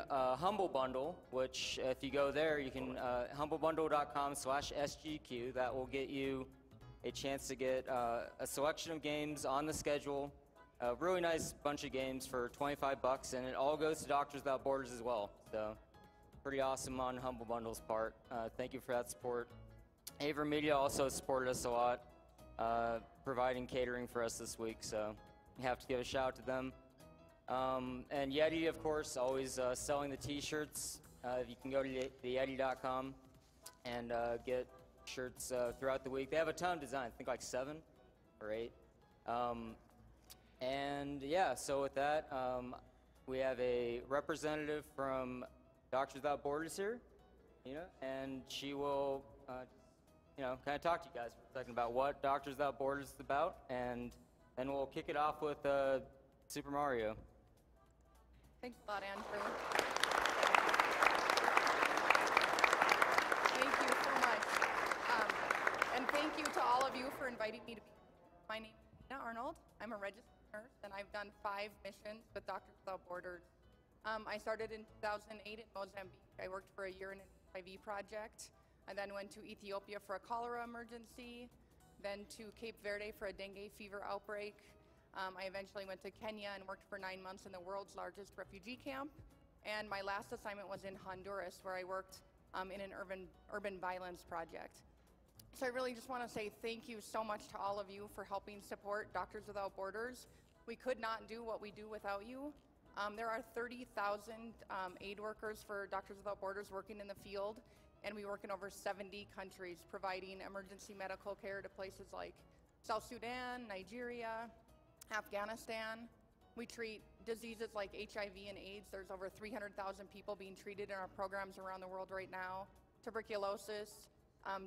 Humble Bundle, which if you go there, you can humblebundle.com/SGDQ. That will get you a chance to get a selection of games on the schedule. A really nice bunch of games for $25, and it all goes to Doctors Without Borders as well. So pretty awesome on Humble Bundle's part. Thank you for that support. Aver Media also supported us a lot, providing catering for us this week, so you have to give a shout out to them. And Yeti, of course, always selling the t-shirts. You can go to theyeti.com and get shirts throughout the week. They have a ton of designs, I think like 7 or 8. And yeah, so with that, we have a representative from Doctors Without Borders here, and she will, kind of talk to you guys for a second about what Doctors Without Borders is about, and then we'll kick it off with Super Mario. Thanks a lot, Andrew. Thank you so much. And thank you to all of you for inviting me to be. My name is Nina Arnold. I'm a registered nurse, and I've done 5 missions with Doctors Without Borders. I started in 2008 in Mozambique. I worked for a year in an HIV project. I then went to Ethiopia for a cholera emergency, then to Cape Verde for a dengue fever outbreak. I eventually went to Kenya and worked for 9 months in the world's largest refugee camp. And my last assignment was in Honduras, where I worked in an urban violence project. So I really just want to say thank you so much to all of you for helping support Doctors Without Borders. We could not do what we do without you. There are 30,000 aid workers for Doctors Without Borders working in the field, and we work in over 70 countries providing emergency medical care to places like South Sudan, Nigeria, Afghanistan. We treat diseases like HIV and AIDS. There's over 300,000 people being treated in our programs around the world right now. Tuberculosis,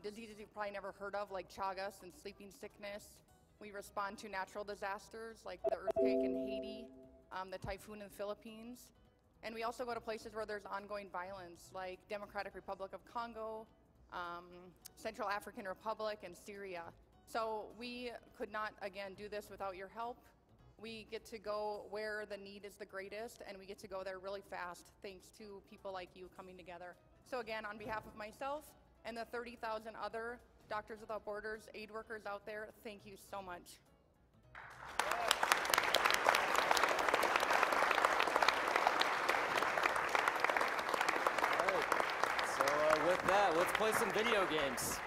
diseases you've probably never heard of like Chagas and sleeping sickness. We respond to natural disasters like the earthquake in Haiti, the typhoon in the Philippines. And we also go to places where there's ongoing violence like Democratic Republic of Congo, Central African Republic, and Syria. So we could not, again, do this without your help. We get to go where the need is the greatest, and we get to go there really fast thanks to people like you coming together. So again, on behalf of myself and the 30,000 other Doctors Without Borders aid workers out there, thank you so much. With that, let's play some video games.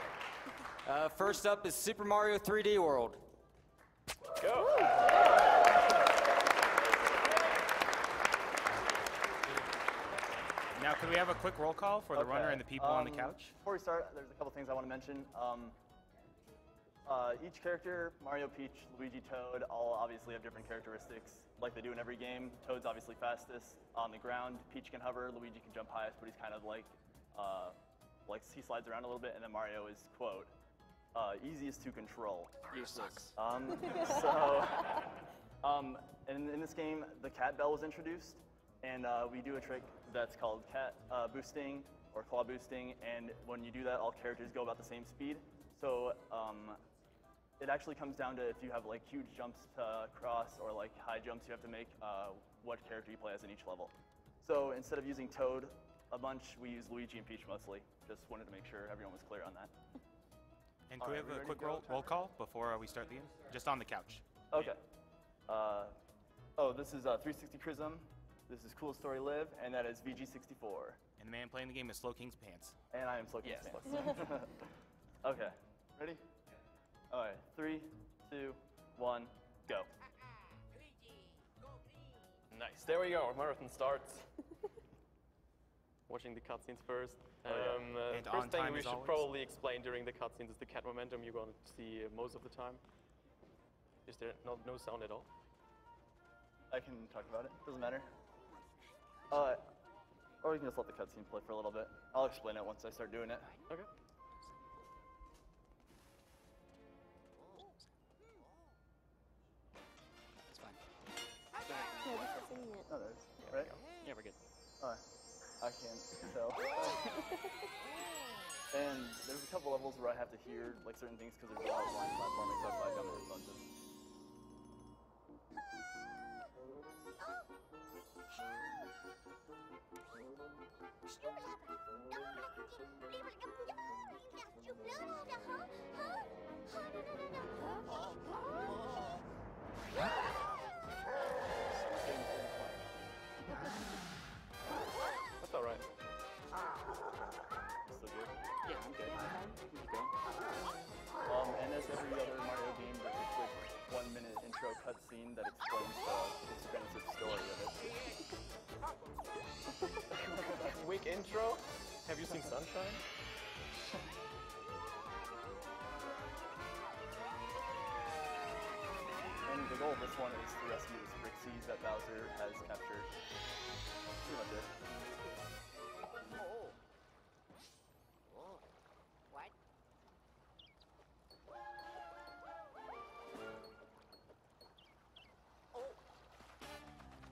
First up is Super Mario 3D World. Go! Now, could we have a quick roll call for the runner and the people on the couch? Before we start, there's a couple things I want to mention. Each character, Mario, Peach, Luigi, Toad, all obviously have different characteristics like they do in every game. Toad's obviously fastest on the ground. Peach can hover, Luigi can jump highest, but he's kind of like he slides around a little bit, and then Mario is, quote, easiest to control. Useless. In this game, the cat bell was introduced, and we do a trick that's called cat boosting or claw boosting, and when you do that, all characters go about the same speed. So it actually comes down to if you have like huge jumps to cross or like high jumps you have to make, what character you play as in each level. So instead of using Toad a bunch, we use Luigi and Peach mostly. Just wanted to make sure everyone was clear on that. And can we have a quick roll call before we start the game? Just on the couch. Okay. This is 360 Prism. This is Cool Story Live, and that is VG64. And the man playing the game is SlowKingsPants. And I am SlowKingsPants. Okay. Ready? All right. 3, 2, 1, go. Nice. There we go. Our marathon starts. Watching the cutscenes first. First thing we should probably explain during the cutscenes is the cat momentum you're going to see most of the time. Is there no sound at all? I can talk about it. Doesn't matter. Or we can just let the cutscene play for a little bit. I'll explain it once I start doing it. Okay. It's fine. Oh, there it is. Right? Yeah, we're good. I can't tell. And there's a couple levels where I have to hear like certain things because there's a lot of blind platforming, so I got my headphones in. That's all right. So good. Yeah, I'm good. Keep going. And as every other Mario game, there's a quick 1-minute intro cutscene that explains the expensive story of it. Quick intro. Have you seen Sunshine? And the goal of this one is to rescue the Sprixies that Bowser has captured. Pretty much it. What?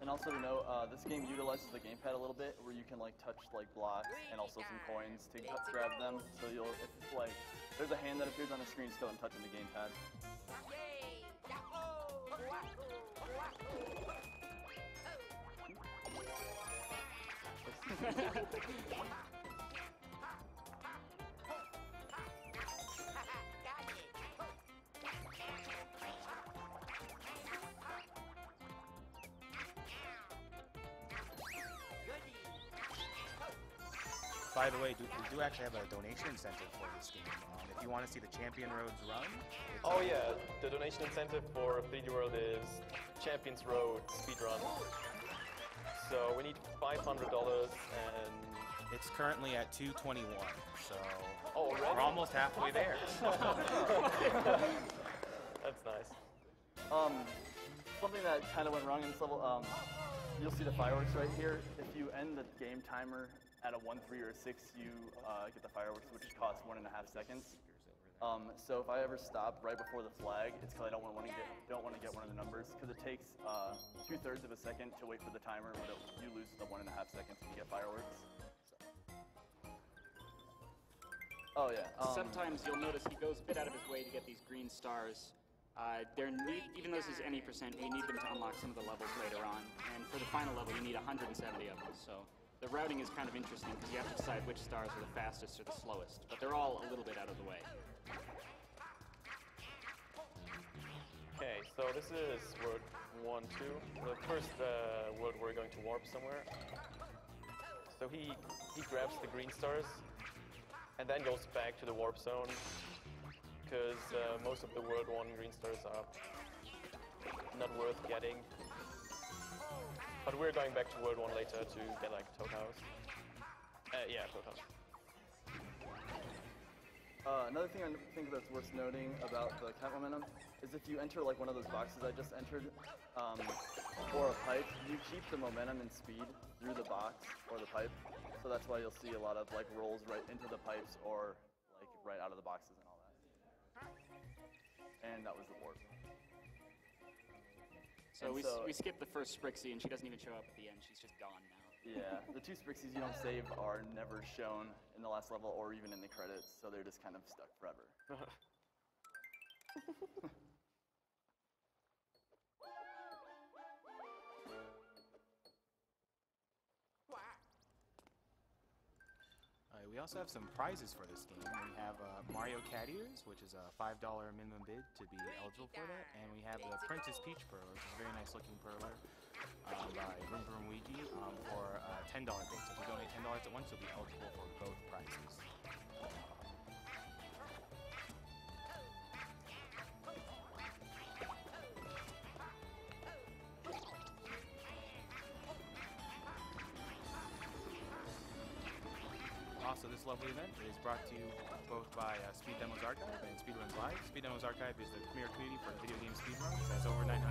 And also to note, this game utilizes the gamepad a little bit, where you can like touch like blocks and also some coins to grab them. So you'll, if it's like, there's a hand that appears on the screen, still I'm touching the gamepad. By the way, we do actually have a donation incentive for this game. If you want to see the Champion Roads run. Oh yeah, the donation incentive for 3D World is Champions Road Speedrun. So we need $500 and... It's currently at 221, so we're almost halfway there. That's nice. Something that kind of went wrong in this level, you'll see the fireworks right here. If you end the game timer at a 1, 3, or a 6, you get the fireworks, which costs 1.5 seconds. So if I ever stop right before the flag, it's because I don't want to get one of the numbers, because it takes 2/3 of a second to wait for the timer, but you lose the 1.5 seconds when you get fireworks. Oh yeah. Sometimes you'll notice he goes a bit out of his way to get these green stars. Even though this is any percent, you need them to unlock some of the levels later on. And for the final level, you need 170 of them. So the routing is kind of interesting because you have to decide which stars are the fastest or the slowest. But they're all a little bit out of the way. Okay, so this is World 1, 2. The first world we're going to warp somewhere. So he grabs the green stars and then goes back to the warp zone because most of the World 1 green stars are not worth getting. But we're going back to World 1 later to get like Toad House. Yeah, Toad House. Another thing I think that's worth noting about the cat momentum is if you enter like one of those boxes I just entered, or a pipe, you keep the momentum and speed through the box or the pipe. So that's why you'll see a lot of like rolls right into the pipes or like right out of the boxes and all that. And that was the warp. So we skipped the first Sprixie and she doesn't even show up at the end. She's just gone now. Yeah, the 2 Sprixies you don't save are never shown in the last level or even in the credits, so they're just kind of stuck forever. We also have some prizes for this game. We have Mario Cat Ears, which is a $5 minimum bid to be eligible for that, and we have the Princess Peach Perler, which is a very nice looking perler by Vroom Vroom Luigi for a $10 bid. So if you donate $10 at once, you'll be eligible for both prizes. Also, this lovely event is brought to you both by Speed Demos Archive and Speedruns Live. Speed Demos Archive is the premier community for video game speedruns. It has over 900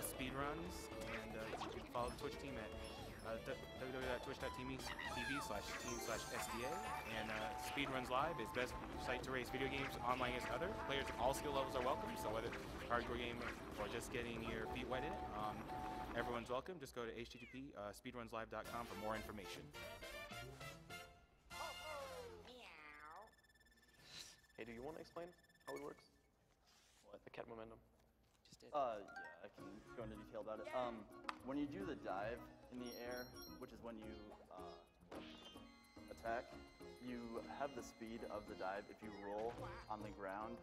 speedruns, and you can follow the Twitch team at www.twitch.tv/team/SDA. And Speedruns Live is the best site to race video games online as other. Players of all skill levels are welcome, so whether hardcore game or just getting your feet wet in it, everyone's welcome. Just go to http://speedrunslive.com for more information. Hey, do you want to explain how it works? What? The cat momentum. Just did. Yeah, I can go into detail about it. When you do the dive in the air, which is when you attack, you have the speed of the dive if you roll on the ground,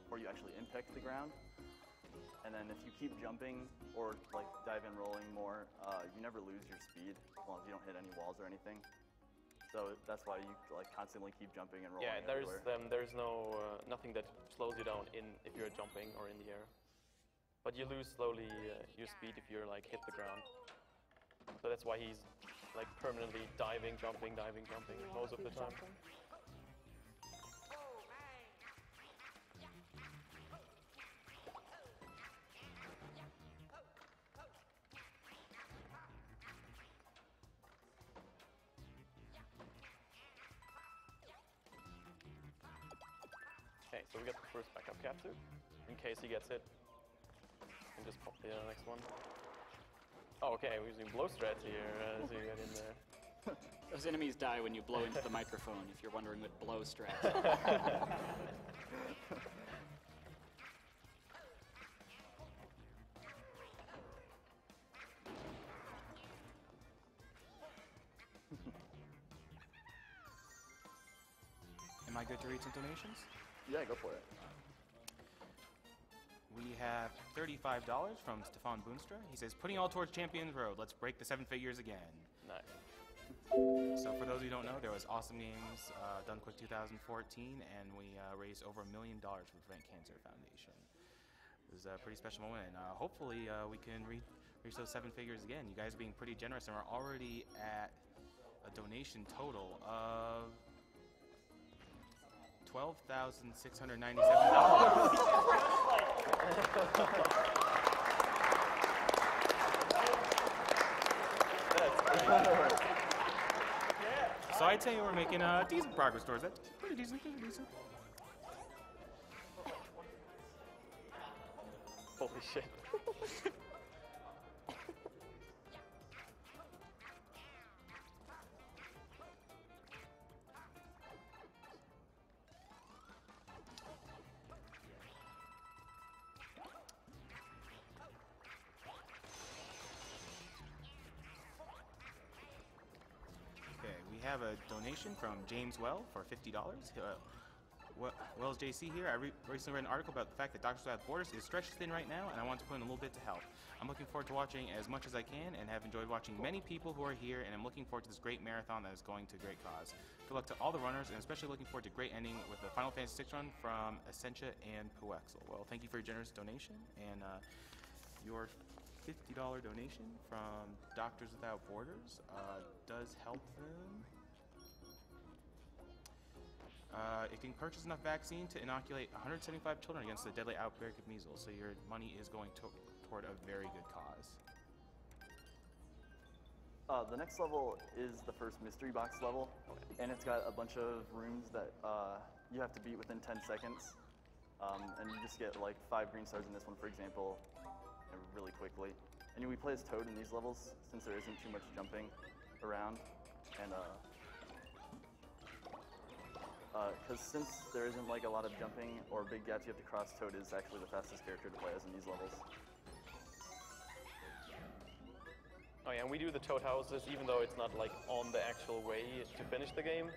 or you actually impact the ground. And then if you keep jumping or like dive and rolling more, you never lose your speed as long as you don't hit any walls or anything. So that's why you like constantly keep jumping and rolling. Yeah, there's no nothing that slows you down if you're jumping or in the air. But you lose slowly your speed if you're like hit the ground. So that's why he's like permanently diving, jumping most of the time. Okay, so we got the first backup capture in case he gets hit. And just pop the next one. Oh, okay, we're using blow strats here as you get in there. Those enemies die when you blow into the microphone, if you're wondering what blow strats are. Am I good to read some donations? Yeah, go for it. We have $35 from Stefan Boonstra. He says, putting all towards Champions Road. Let's break the 7 figures again. Nice. So for those who don't know, there was Awesome Games Done Quick 2014, and we raised over $1 million for Prevent Cancer Foundation. It was a pretty special moment, and hopefully we can reach those 7 figures again. You guys are being pretty generous, and we're already at a donation total of $12,697. So I'd say we're making decent progress towards that. Pretty decent. Holy shit. We have a donation from James Well for $50. Wells JC here. I recently read an article about the fact that Doctors Without Borders is stretched thin right now, and I want to put in a little bit to help. I'm looking forward to watching as much as I can and have enjoyed watching many people who are here, and I'm looking forward to this great marathon that is going to great cause. Good luck to all the runners, and especially looking forward to great ending with the Final Fantasy VI run from Essentia and Puexel. Well, thank you for your generous donation, and your $50 donation from Doctors Without Borders does help them. It can purchase enough vaccine to inoculate 175 children against the deadly outbreak of measles, so your money is going toward a very good cause. The next level is the first mystery box level, and it's got a bunch of rooms that you have to beat within 10 seconds. And you just get like 5 green stars in this one, for example, really quickly. And we play as Toad in these levels since there isn't too much jumping around. And because since there isn't like a lot of jumping or big gaps you have to cross, Toad is actually the fastest character to play as in these levels. Oh yeah, and we do the Toad houses even though it's not like on the actual way to finish the game,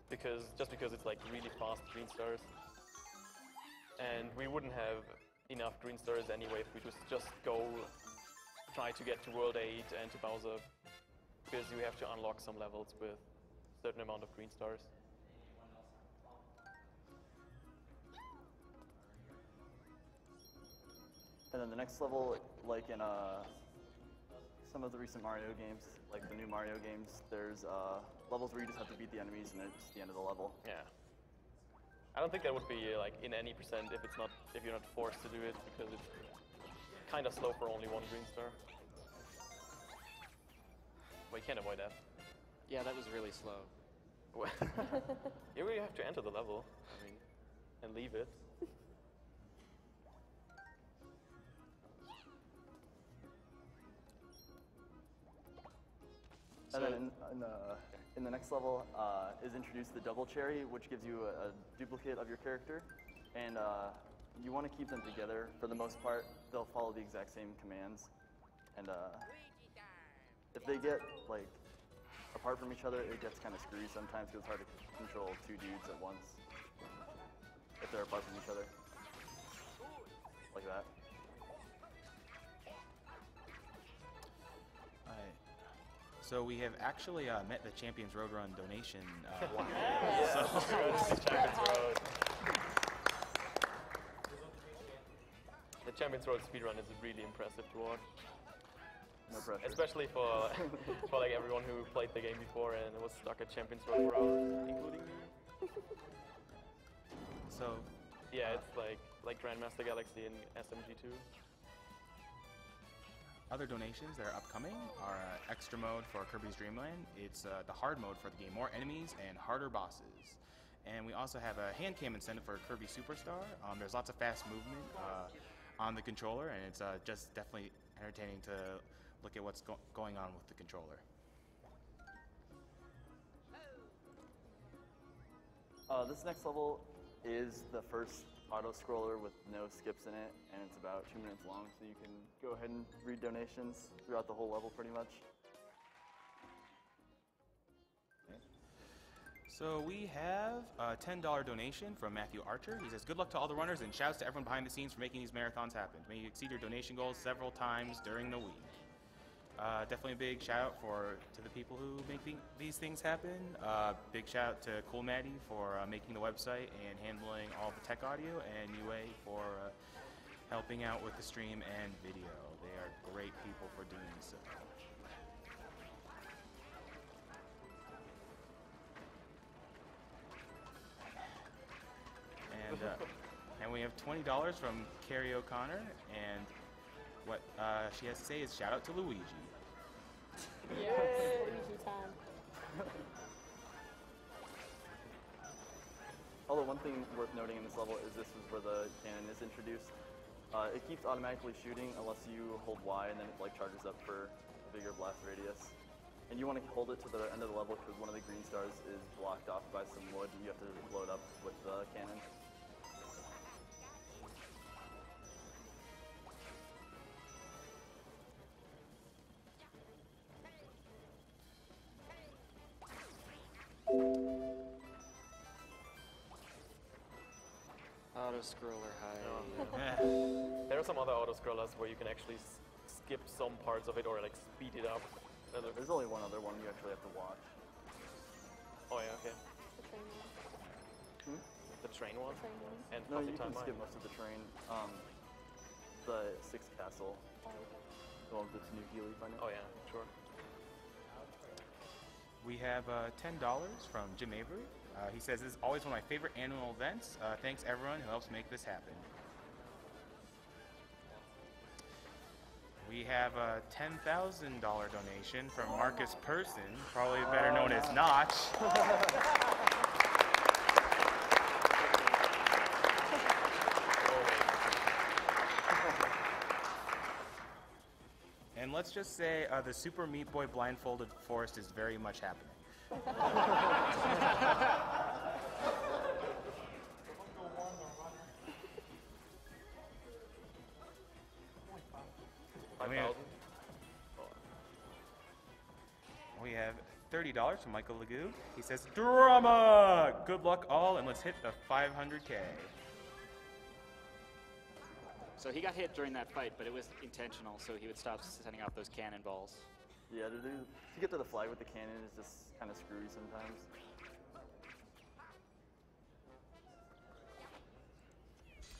because it's like really fast green stars. And we wouldn't have enough green stars anyway if we just go try to get to World 8 and to Bowser, because you have to unlock some levels with a certain amount of green stars. And then the next level, like in some of the recent Mario games, like the new Mario games, there's levels where you just have to beat the enemies and it's the end of the level. Yeah. I don't think that would be like in any percent if you're not forced to do it, because it's kind of slow for only 1 green star. But you can't avoid that. Yeah, that was really slow. Here we have to enter the level, and leave it. And then in the next level is introduced the double cherry, which gives you a duplicate of your character. And you want to keep them together. For the most part, they'll follow the exact same commands. And if they get like apart from each other, it gets kind of screwy sometimes because it's hard to control two dudes at once if they're apart from each other. Like that. Alright. So we have actually met the Champions Road Run donation. Champions Road. The Champions Road speedrun is really impressive to watch. No pressure. Especially for for like everyone who played the game before and was stuck at Champions Road for hours, including me. So Yeah, it's like Grandmaster Galaxy in SMG2. other donations that are upcoming are extra mode for Kirby's Dream Land. It's the hard mode for the game, more enemies and harder bosses. And we also have a hand cam incentive for Kirby Superstar. There's lots of fast movement on the controller, and it's just definitely entertaining to look at what's going on with the controller. This next level is the first auto-scroller with no skips in it, and it's about 2 minutes long, so you can go ahead and read donations throughout the whole level pretty much. So we have a $10 donation from Matthew Archer. He says, good luck to all the runners and shouts to everyone behind the scenes for making these marathons happen. May you exceed your donation goals several times during the week. Definitely a big shout out to the people who make these things happen. Big shout out to Cool Maddie for making the website and handling all the tech audio, and UA for helping out with the stream and video. They are great people for doing so. And we have $20 from Carrie O'Connor, and what she has to say is shout out to Luigi. Luigi time. Although one thing worth noting in this level is this is where the cannon is introduced. It keeps automatically shooting unless you hold Y, and then it like charges up for a bigger blast radius. And you want to hold it to the end of the level because one of the green stars is blocked off by some wood. You have to load up with the cannon. Auto-scroller high. There are some other auto-scrollers where you can actually skip some parts of it or like speed it up. There's only one other one you actually have to watch. Oh yeah, okay. The train one. The train one? And No, you Coffee can Time skip Mine. most of the train. The Sixth Castle, Oh, okay. the one with the Tanuki leaf on it. Oh yeah, sure. We have $10 from Jim Avery. He says, this is always one of my favorite annual events. Thanks everyone who helps make this happen. We have a $10,000 donation from Marcus Person, probably better known as Notch. And let's just say the Super Meat Boy blindfolded forest is very much happening. We have $30 from Michael Legoo. He says, drama! Good luck all, and let's hit the 500K. So he got hit during that fight, but it was intentional, so he would stop sending off those cannonballs. Yeah, to get to the flag with the cannon is just kind of screwy sometimes.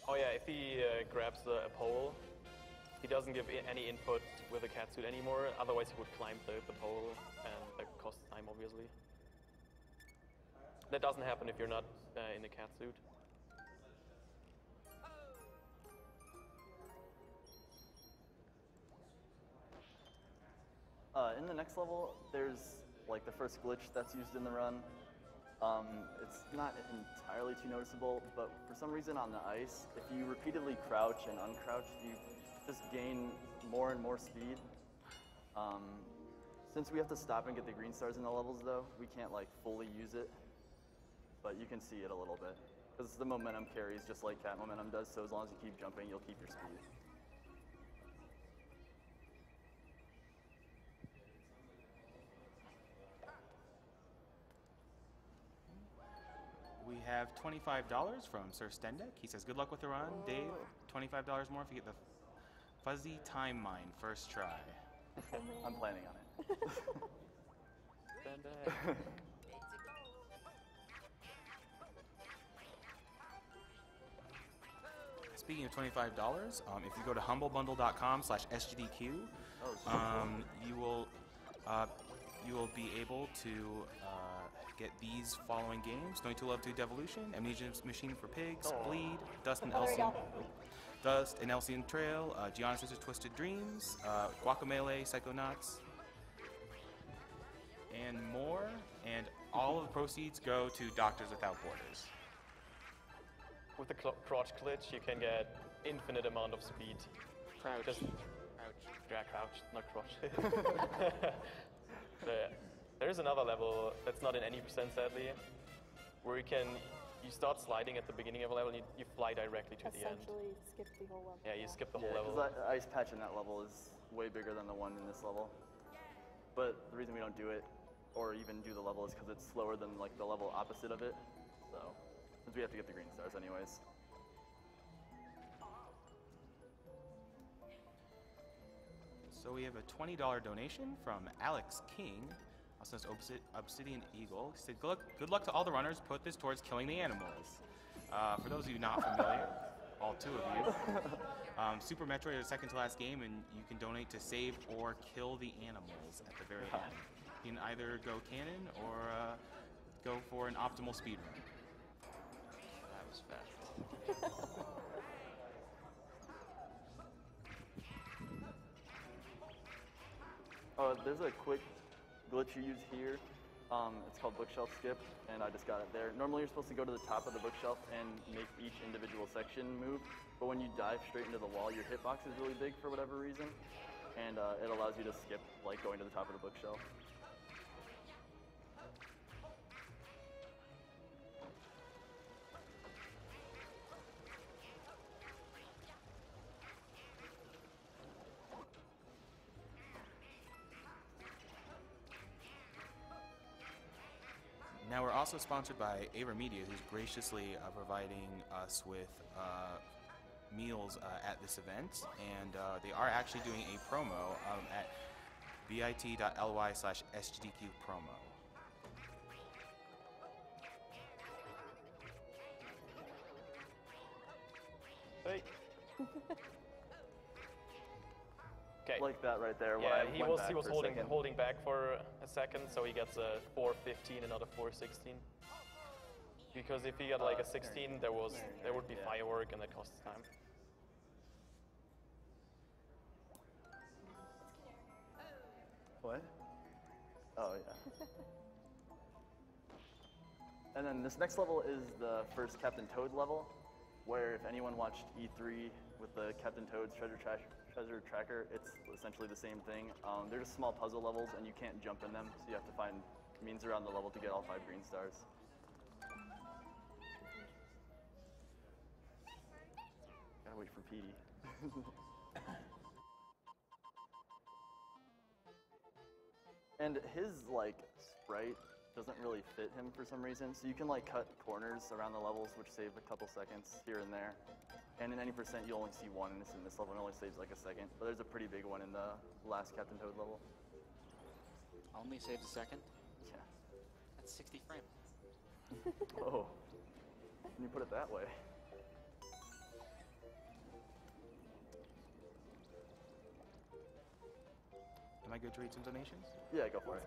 Oh yeah, if he grabs a pole, he doesn't give any input with the catsuit anymore, otherwise he would climb the pole, and that costs time, obviously. That doesn't happen if you're not in the catsuit. In the next level, there's like the first glitch that's used in the run. It's not entirely too noticeable, but for some reason on the ice, if you repeatedly crouch and uncrouch, you just gain more and more speed. Since we have to stop and get the green stars in the levels though, we can't like fully use it, but you can see it a little bit. Because the momentum carries just like cat momentum does, so as long as you keep jumping, you'll keep your speed. have $25 from Sir Stendek. He says, good luck with the run, Dave. $25 more if you get the Fuzzy Time Mine first try. I'm planning on it. Speaking of $25, if you go to humblebundle.com/SGDQ, you will be able to get these following games: 22 Love 2 Devolution, Amnesia Machine for Pigs, Bleed, Dust and Elcian Trail, Gianna Sisters Twisted Dreams, Guacamelee, Psychonauts, and more. And all of the proceeds go to Doctors Without Borders. With the crouch glitch, you can get infinite amount of speed. Crouch. Just Crouch. yeah, crouch, not crouch. There's another level that's not in any percent, sadly, where you start sliding at the beginning of a level and you fly directly to the end. Essentially skip the whole level. Yeah, you skip the whole Yeah, level. because the ice patch in that level is way bigger than the one in this level. But the reason we don't do it, or even do the level, is because it's slower than like the level opposite of it. So, since we have to get the green stars anyways. So we have a $20 donation from Alex King, also known as Obsidian Eagle. He said, good luck to all the runners. Put this towards killing the animals. For those of you not familiar, all two of you, Super Metroid is the second to last game, and you can donate to save or kill the animals at the very end. You can either go canon or go for an optimal speedrun. That was fast. There's a quick glitch you use here. It's called bookshelf skip, and I just got it there. Normally you're supposed to go to the top of the bookshelf and make each individual section move, but when you dive straight into the wall, your hitbox is really big for whatever reason, and it allows you to skip like going to the top of the bookshelf. Now we're also sponsored by Ava Media, who's graciously providing us with meals at this event, and they are actually doing a promo at bit.ly/SGDQ promo. Hey. Okay. Like that right there. Yeah, he was for a second. holding back for a second, so he gets a 415, another 416. Because if he got like a 16, there would be firework and that costs time. What? Oh yeah. And then this next level is the first Captain Toad level, where if anyone watched E3 with the Captain Toad's treasure tracker, it's essentially the same thing. They're just small puzzle levels, and you can't jump in them, so you have to find means around the level to get all 5 green stars. Gotta wait for Petey. And his like sprite doesn't really fit him for some reason, so you can like cut corners around the levels, which save a couple seconds here and there. And in any percent, you only see one, and in this level, it only saves like a second. But there's a pretty big one in the last Captain Toad level. Only saves a second? Yeah. That's 60 frames. Oh, when you put it that way. Am I good to read some donations? Yeah, go for it.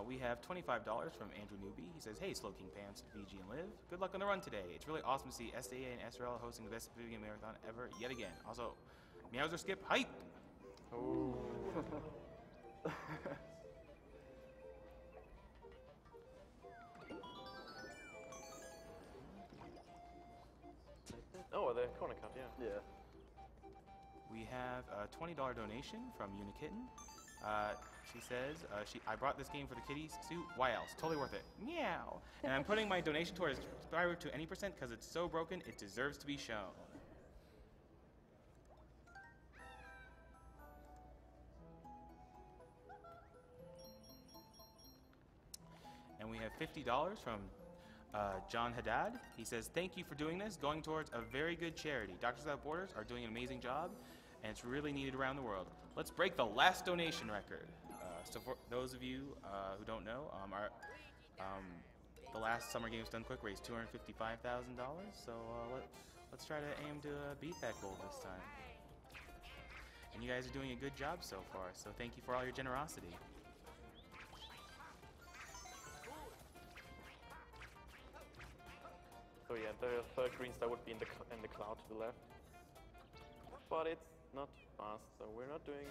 We have $25 from Andrew Newby. He says, hey, SlowKingsPants, VG and Liv. Good luck on the run today. It's really awesome to see SAA and SRL hosting the best video game marathon ever yet again. Also, Meowser Skip, hype! Ooh. Oh, the corner cut, yeah. Yeah. We have a $20 donation from Unikitten. She says, I brought this game for the kiddies. Sue, why else? Totally worth it. Meow. And I'm putting my donation towards Spyro to any percent because it's so broken, it deserves to be shown. And we have $50 from John Haddad, he says, thank you for doing this, going towards a very good charity. Doctors Without Borders are doing an amazing job, and it's really needed around the world. Let's break the last donation record. So for those of you who don't know, the last Summer Games Done Quick raised $255,000, so let's try to aim to beat that goal this time. And you guys are doing a good job so far, so thank you for all your generosity. So yeah, the third green star would be in the cloud to the left. But it's not fast, so we're not doing it.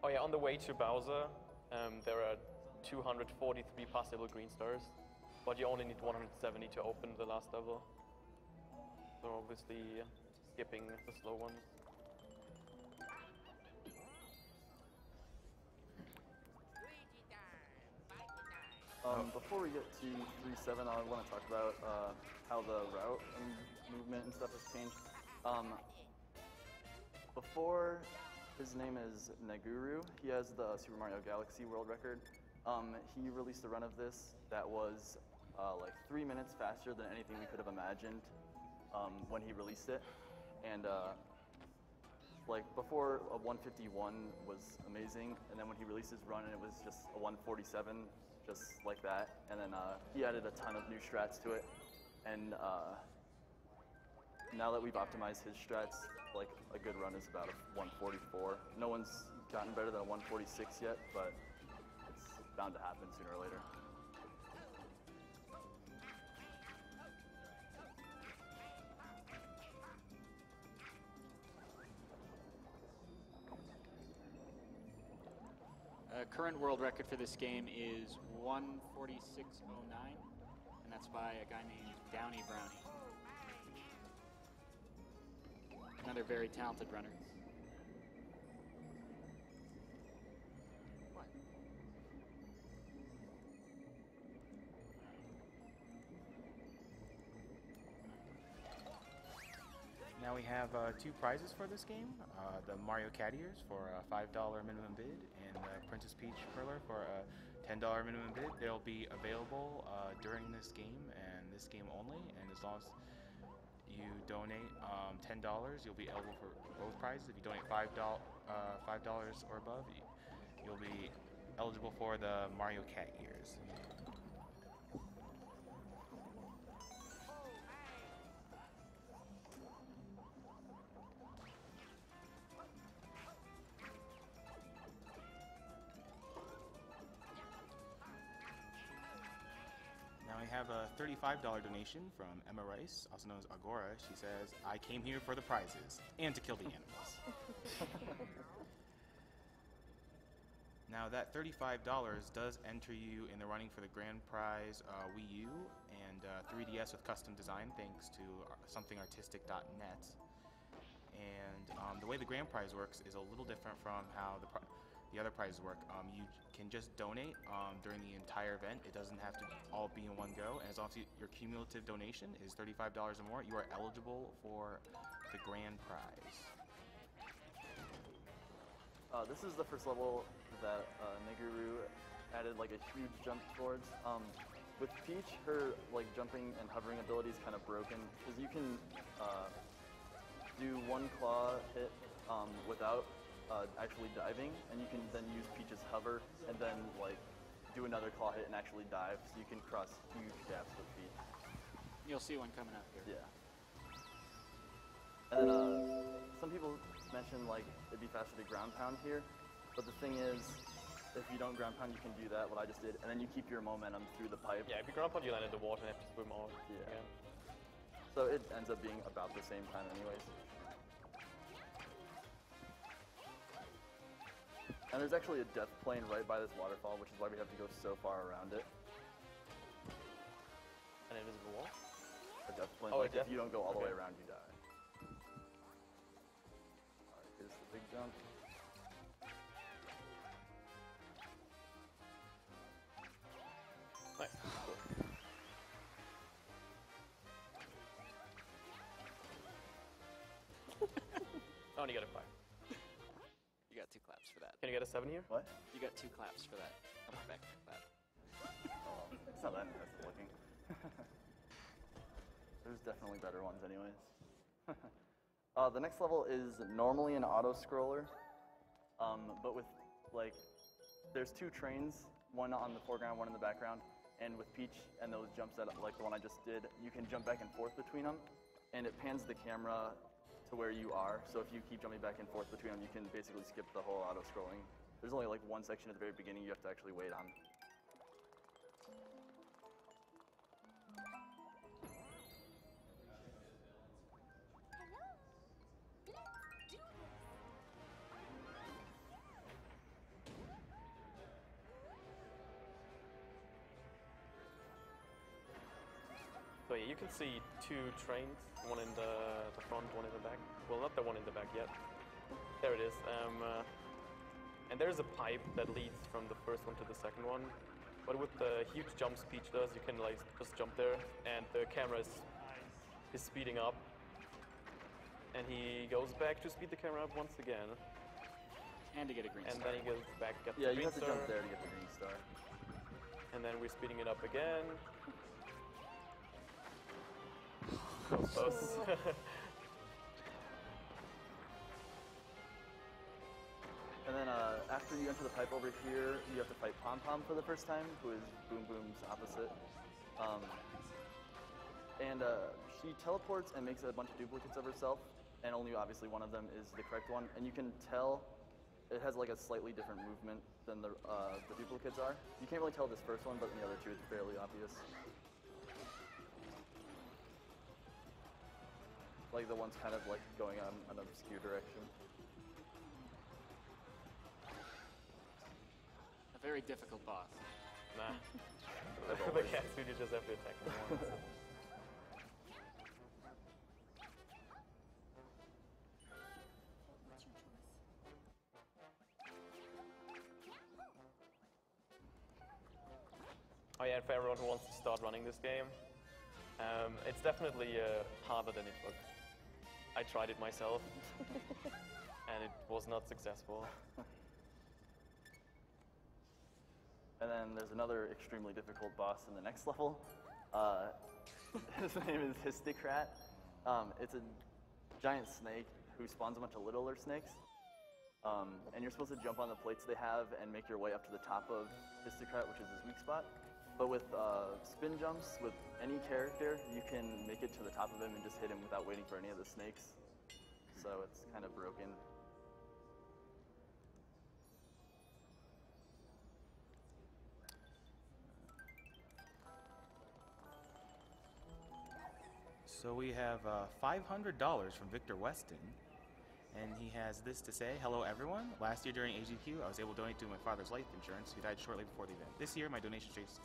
Oh yeah, on the way to Bowser, there are 243 possible green stars, but you only need 170 to open the last level. So obviously, skipping the slow ones. Before we get to 3-7, I want to talk about how the route and movement and stuff has changed. Before, his name is Neguru. He has the Super Mario Galaxy world record. He released a run of this that was like 3 minutes faster than anything we could have imagined when he released it. And like before, a 151 was amazing, and then when he released his run, it was just a 147. Just like that, and then he added a ton of new strats to it, and now that we've optimized his strats, like a good run is about a 144. No one's gotten better than a 146 yet, but it's bound to happen sooner or later. Current world record for this game is 146.09, and that's by a guy named Downey Brownie. Another very talented runner. Now we have 2 prizes for this game. The Mario Cat Ears for a $5 minimum bid, and the Princess Peach Perler for a $10 minimum bid. They'll be available during this game and this game only, and as long as you donate $10, you'll be eligible for both prizes. If you donate $5 or above, you'll be eligible for the Mario Cat Ears. We have a $35 donation from Emma Rice, also known as Agora. She says, I came here for the prizes and to kill the animals. Now that $35 does enter you in the running for the grand prize Wii U and 3DS with custom design thanks to somethingartistic.net. And the way the grand prize works is a little different from how the other prizes work. You can just donate during the entire event. It doesn't have to all be in one go, and as long as your cumulative donation is $35 or more, you are eligible for the grand prize. This is the first level that Neguru added like a huge jump towards. With Peach, her like jumping and hovering ability is kind of broken because you can do one claw hit without actually diving, and you can then use Peach's hover and then like do another claw hit and actually dive, so you can cross huge gaps with Peach. You'll see one coming up here. Yeah. And then some people mentioned like it'd be faster to ground pound here, but the thing is, if you don't ground pound, you can do that, what I just did, and then you keep your momentum through the pipe. Yeah, if you ground pound, you land in the water and have to swim out. Yeah. Again. So it ends up being about the same time anyways. And there's actually a death plane right by this waterfall, which is why we have to go so far around it. An invisible wall? A death plane, Oh, like if you don't go all the way Okay. around, you die. Alright, here's the big jump. Nice. Cool. Oh, and you got a 5. You got 2 claps for that. Can you get a 7 here? What? You got 2 claps for that. Back clap. Oh, it's not that impressive looking. There's definitely better ones anyways. The next level is normally an auto-scroller, but with, like, there's 2 trains, one on the foreground, one in the background, and with Peach and those jumps that, like the one I just did, you can jump back and forth between them, and it pans the camera to where you are, so if you keep jumping back and forth between them, you can basically skip the whole auto-scrolling. There's only like one section at the very beginning you have to actually wait on. So yeah, you can see 2 trains, one in the front, one in the back. Well, not the one in the back yet. There it is. And there's a pipe that leads from the first one to the second one. But with the huge jumps Peach does, you can like just jump there, and the camera is speeding up. And he goes back to speed the camera up once again. And to get a green And star. then he goes back, gets Yeah, the you green have to star. jump there to get the green star. And then we're speeding it up again. Close. And then after you enter the pipe over here, you have to fight Pom Pom for the first time, who is Boom Boom's opposite. She teleports and makes a bunch of duplicates of herself, and only obviously one of them is the correct one. And you can tell it has like a slightly different movement than the duplicates are. You can't really tell this first one, but in the other 2 it's fairly obvious. Like the one's kind of like going on an obscure direction. A very difficult boss. Nah. The cat suit, you just have to attack them once. Oh yeah, and for everyone who wants to start running this game, it's definitely harder than it looked. I tried it myself, and it was not successful. And then there's another extremely difficult boss in the next level. His name is Histocrat. It's a giant snake who spawns a bunch of littler snakes. And you're supposed to jump on the plates they have and make your way up to the top of Histocrat, which is his weak spot. But with spin jumps, with any character, you can make it to the top of him and just hit him without waiting for any of the snakes. So it's kind of broken. So we have $500 from Victor Weston, and he has this to say: "Hello everyone. Last year during SGDQ, I was able to donate to my father's life insurance, who died shortly before the event. This year, my donation goes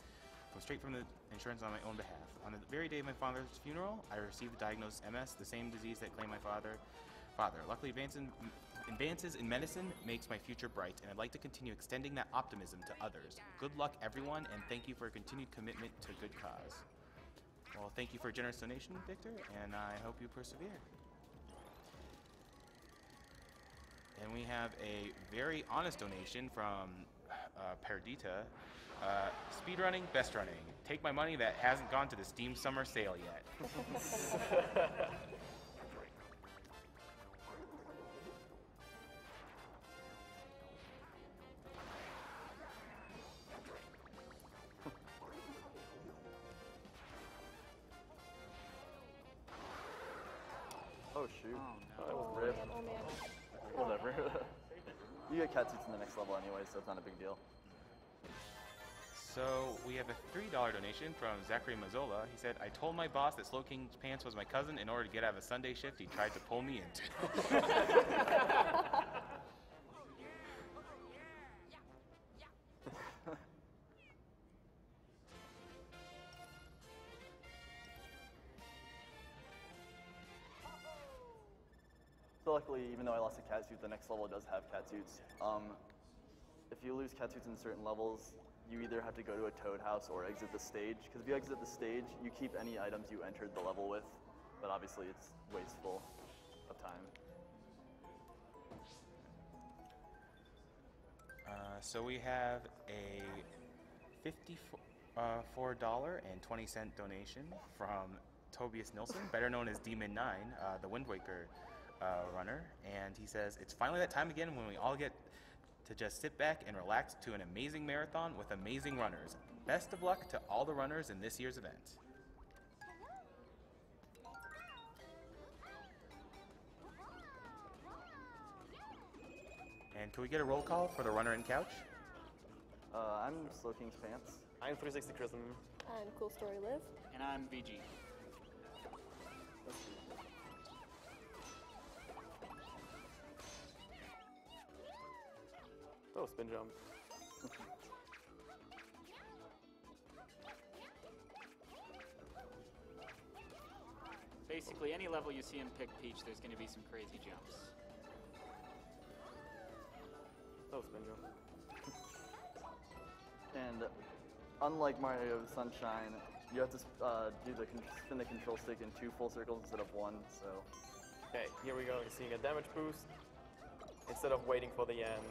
straight from the insurance on my own behalf. On the very day of my father's funeral, I received the diagnosis MS, the same disease that claimed my father. Luckily, advances in medicine makes my future bright, and I'd like to continue extending that optimism to others. Good luck, everyone, and thank you for your continued commitment to good cause." Well, thank you for a generous donation, Victor, and I hope you persevere. And we have a very honest donation from Perdita. Speedrunning, best running. Take my money that hasn't gone to the Steam Summer Sale yet. Oh shoot. Oh, no. That was ripped. Whatever. You get cat suits in the next level anyway, so it's not a big deal. So we have a $3 donation from Zachary Mazzola. He said, "I told my boss that SlowKingsPants was my cousin. In order to get out of a Sunday shift, he tried to pull me into." So luckily, even though I lost a cat suit, the next level does have cat suits. If you lose cat suits in certain levels, you either have to go to a toad house or exit the stage. Because if you exit the stage, you keep any items you entered the level with, but obviously it's wasteful of time. So we have a $54.20 donation from Tobias Nilsson, better known as Demon 9, the Wind Waker runner. And he says, it's finally that time again when we all get to just sit back and relax to an amazing marathon with amazing runners. Best of luck to all the runners in this year's event. And can we get a roll call for the runner and couch? I'm SlowKingsPants. I'm 360 Chrism. I'm Cool Story Liv. And I'm VG. Oh, spin jump. Basically, any level you see him pick Peach, there's going to be some crazy jumps. Oh, spin jump. And unlike Mario Sunshine, you have to spin the control stick in 2 full circles instead of 1. So. Okay, here we go. You're seeing a damage boost. Instead of waiting for the end,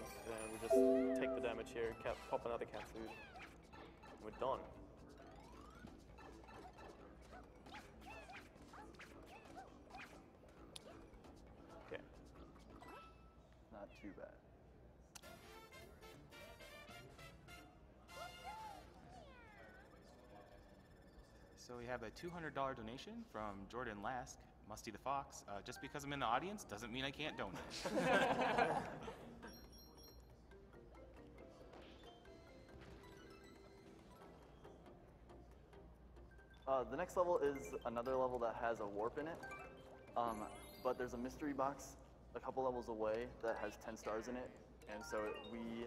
we just take the damage here, pop another cat suit. We're done. Okay. Not too bad. So we have a $200 donation from Jordan Lask, Musty the Fox. Just because I'm in the audience doesn't mean I can't donate. The next level is another level that has a warp in it, but there's a mystery box a couple levels away that has 10 stars in it, and so we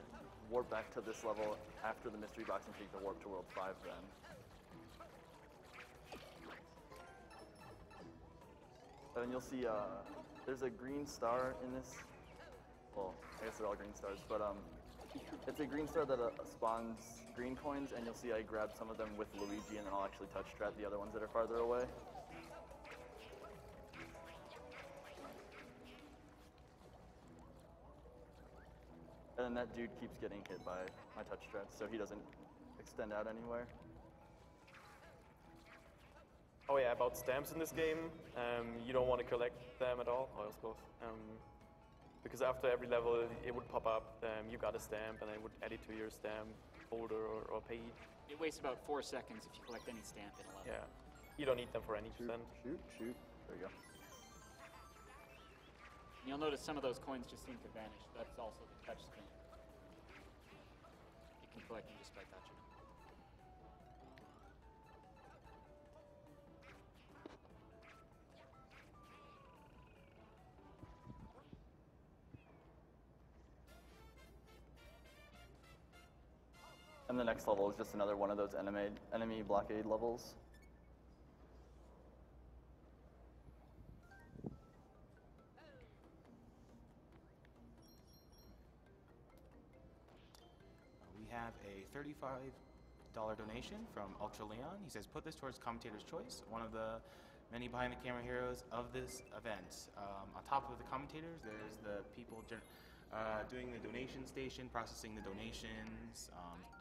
warp back to this level after the mystery box and take the warp to World 5 then. And you'll see there's a green star in this. Well, I guess they're all green stars, but it's a green star that spawns green coins, and you'll see I grab some of them with Luigi, and then I'll actually touch strat the other ones that are farther away. And then that dude keeps getting hit by my touch strats, so he doesn't extend out anywhere. Oh yeah, about stamps in this game, you don't want to collect them at all, I suppose. Because after every level, it would pop up, you got a stamp, and it would add it to your stamp folder or page. It wastes about 4 seconds if you collect any stamp in a level. Yeah, you don't need them for any percent. Shoot. There you go. And you'll notice some of those coins just seem to vanish. That's also the touch screen. You can collect them just by touching. And the next level is just another one of those enemy blockade levels. We have a $35 donation from Ultra Leon. He says, put this towards Commentator's Choice, one of the many behind-the-camera heroes of this event. On top of the commentators, there's the people doing the donation station, processing the donations,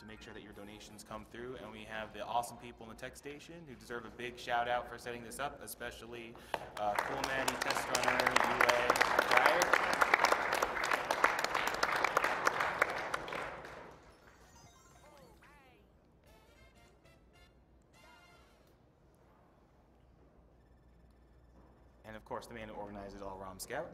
to make sure that your donations come through. And we have the awesome people in the tech station who deserve a big shout out for setting this up, especially Cool Maddie, Test Runner, UA, Riot. And of course, the man who organizes all ROM Scout.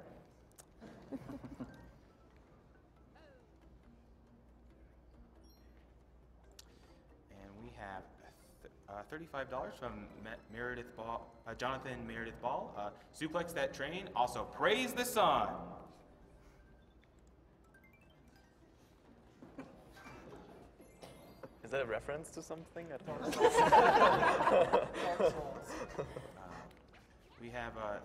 $35 from Meredith Ball, Jonathan Meredith Ball. Suplex that train, also praise the sun. Is that a reference to something? I don't know. We have a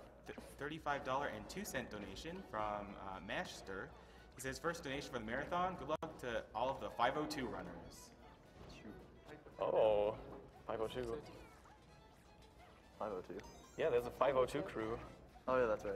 $35.02 donation from Mashster. He says, first donation for the marathon. Good luck to all of the 502 runners. Oh, 502. 502. Yeah, there's a 502 crew. Oh yeah, that's right.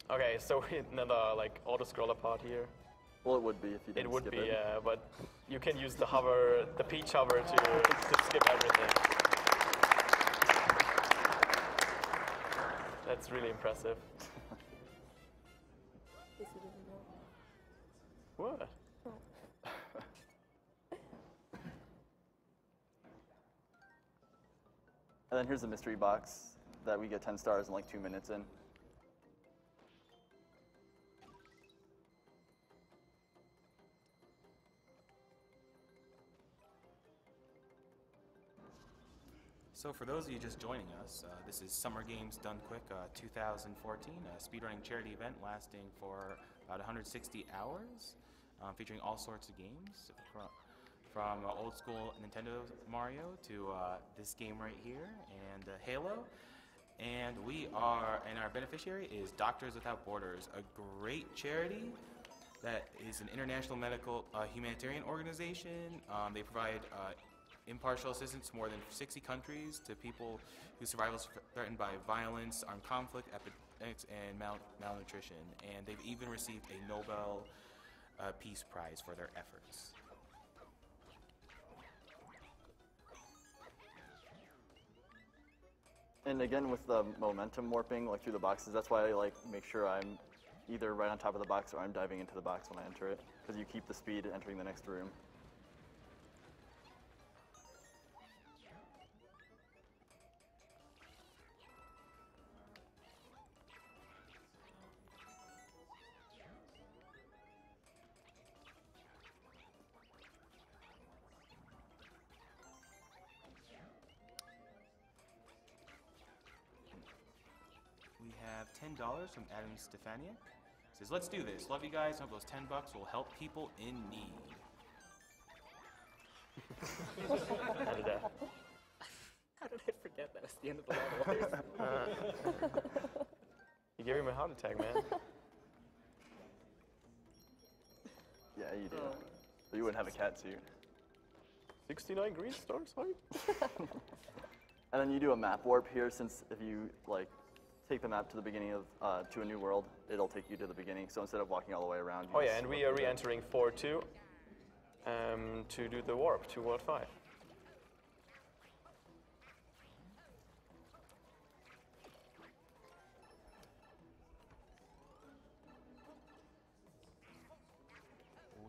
Okay, so another like auto scroller part here. Well, it would be if you didn't It would skip be, it. yeah, but you can use the hover, the peach hover to skip everything. That's really impressive. What? And then here's the mystery box that we get 10 stars in like 2 minutes in. So for those of you just joining us, this is Summer Games Done Quick 2014, a speedrunning charity event lasting for about 160 hours, featuring all sorts of games, from old school Nintendo Mario to this game right here, and Halo. And our beneficiary is Doctors Without Borders, a great charity that is an international medical humanitarian organization. They provide impartial assistance to more than 60 countries to people whose survival is threatened by violence, armed conflict, epidemics, and malnutrition. And they've even received a Nobel Peace Prize for their efforts. And again, with the momentum warping like through the boxes, that's why I like make sure I'm either right on top of the box or I'm diving into the box when I enter it, because you keep the speed entering the next room. We have $10 from Adam Stefaniak. Says, let's do this. Love you guys. Hope those $10 will help people in need. How did I forget that was the end of the level? You gave him a heart attack, man. Yeah, you do. But you wouldn't have a cat suit. 69 green stars, right? And then you do a map warp here, since if you like take the map to the beginning of to a new world, it'll take you to the beginning. So instead of walking all the way around. You Oh just yeah, and we warp are through there. re-entering 4-2 to do the warp to World 5.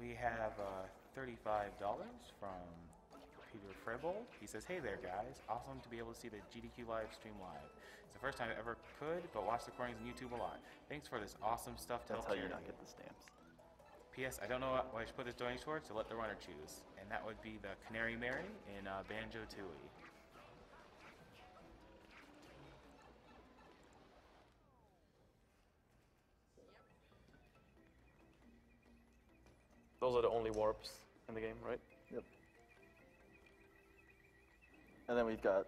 We have $35 from Peter Fribble. He says, hey there guys, awesome to be able to see the GDQ live stream live. It's the first time I ever could, but watch the recordings on YouTube a lot. Thanks for this awesome stuff to That's help how you charity. not get the stamps. P.S. I don't know what I should put this donation towards, so let the runner choose. And that would be the Canary Mary in Banjo-Tooie. Those are the only warps in the game, right? Yep. And then we've got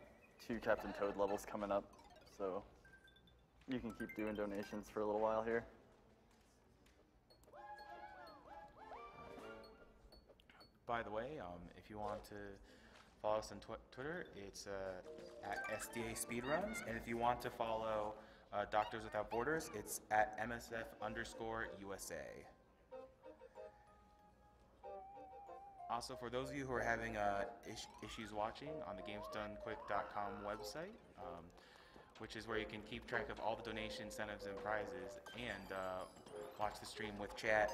2 Captain Toad levels coming up, so you can keep doing donations for a little while here. By the way, if you want to follow us on Twitter, it's at SDA Speedruns. And if you want to follow Doctors Without Borders, it's at MSF_USA. Also, for those of you who are having issues watching, on the GamesDoneQuick.com website, which is where you can keep track of all the donation incentives and prizes, and watch the stream with chat,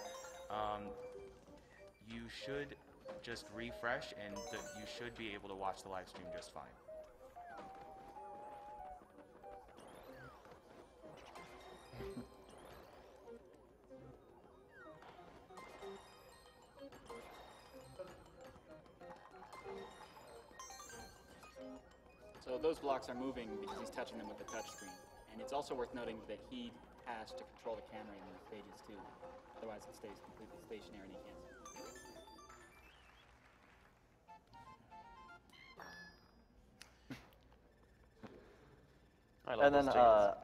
you should just refresh, and you should be able to watch the live stream just fine. So those blocks are moving because he's touching them with the touch screen. And it's also worth noting that he has to control the camera in these stages too. Otherwise it stays completely stationary and he can't see. I love And then those chickens.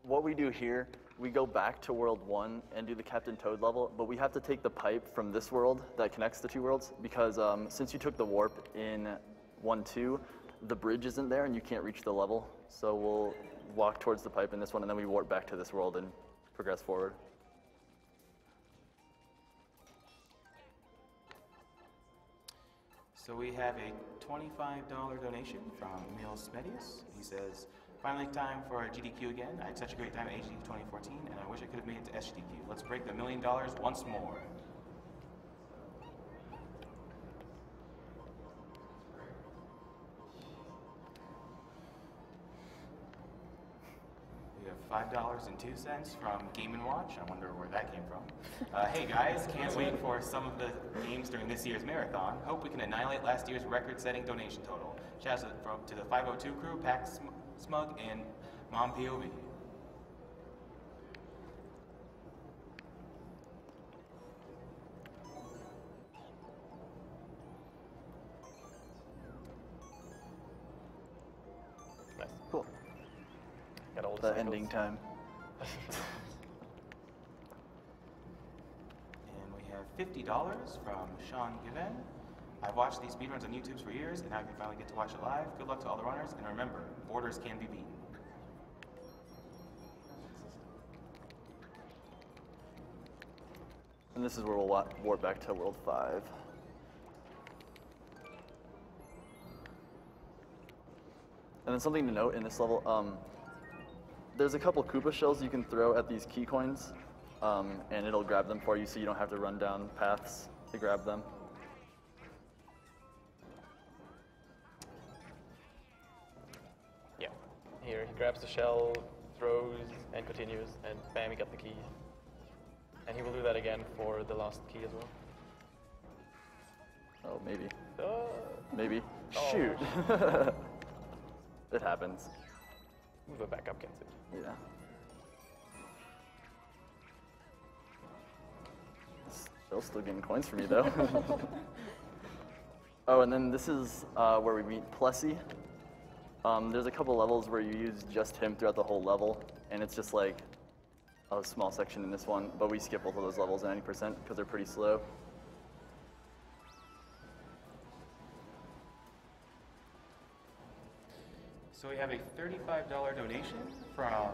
what we do here, we go back to World 1 and do the Captain Toad level, but we have to take the pipe from this world that connects the 2 worlds, because since you took the warp in 1-2, the bridge isn't there and you can't reach the level. So we'll walk towards the pipe in this one, and then we warp back to this world and progress forward. So we have a $25 donation from Emil Smedius. He says, finally time for a GDQ again. I had such a great time at HDQ 2014, and I wish I could have made it to SGDQ. Let's break the $1 million once more. We have $5.02 from Game & Watch. I wonder where that came from. Hey guys, can't wait for some of the games during this year's marathon. Hope we can annihilate last year's record-setting donation total. Shouts to the 502 crew, Pack Smug, and Mom POV. Nice. Cool. Got all the The cycles. ending time. And we have $50 from Sean Given. I've watched these speedruns on YouTube for years, and now I can finally get to watch it live. Good luck to all the runners, and remember, borders can be beaten. And this is where we'll warp back to World 5. And then something to note in this level, there's a couple Koopa shells you can throw at these key coins, and it'll grab them for you so you don't have to run down paths to grab them. Yeah. Here, he grabs the shell, throws, and continues, and bam, he got the key. And he will do that again for the last key as well. Oh, maybe. Maybe. Oh. Shoot. It happens. Move it back up, Kenzie. Yeah. They'll still getting coins for me, though. Oh, and then this is where we meet Plessy. There's a couple levels where you use just him throughout the whole level, and it's just like a small section in this one, but we skip both of those levels 90% because they're pretty slow. So we have a $35 donation from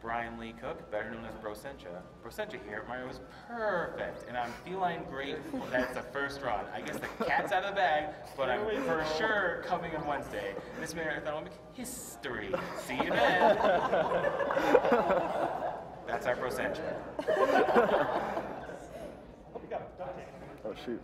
Brian Lee Cook, better known as Brosencha. Brosencha here, Mario was perfect, and I'm feeling grateful that it's the first run. I guess the cat's out of the bag, but I'm for sure coming on Wednesday. This marathon will make history. See you then. That's our Brosencha. Oh, shoot.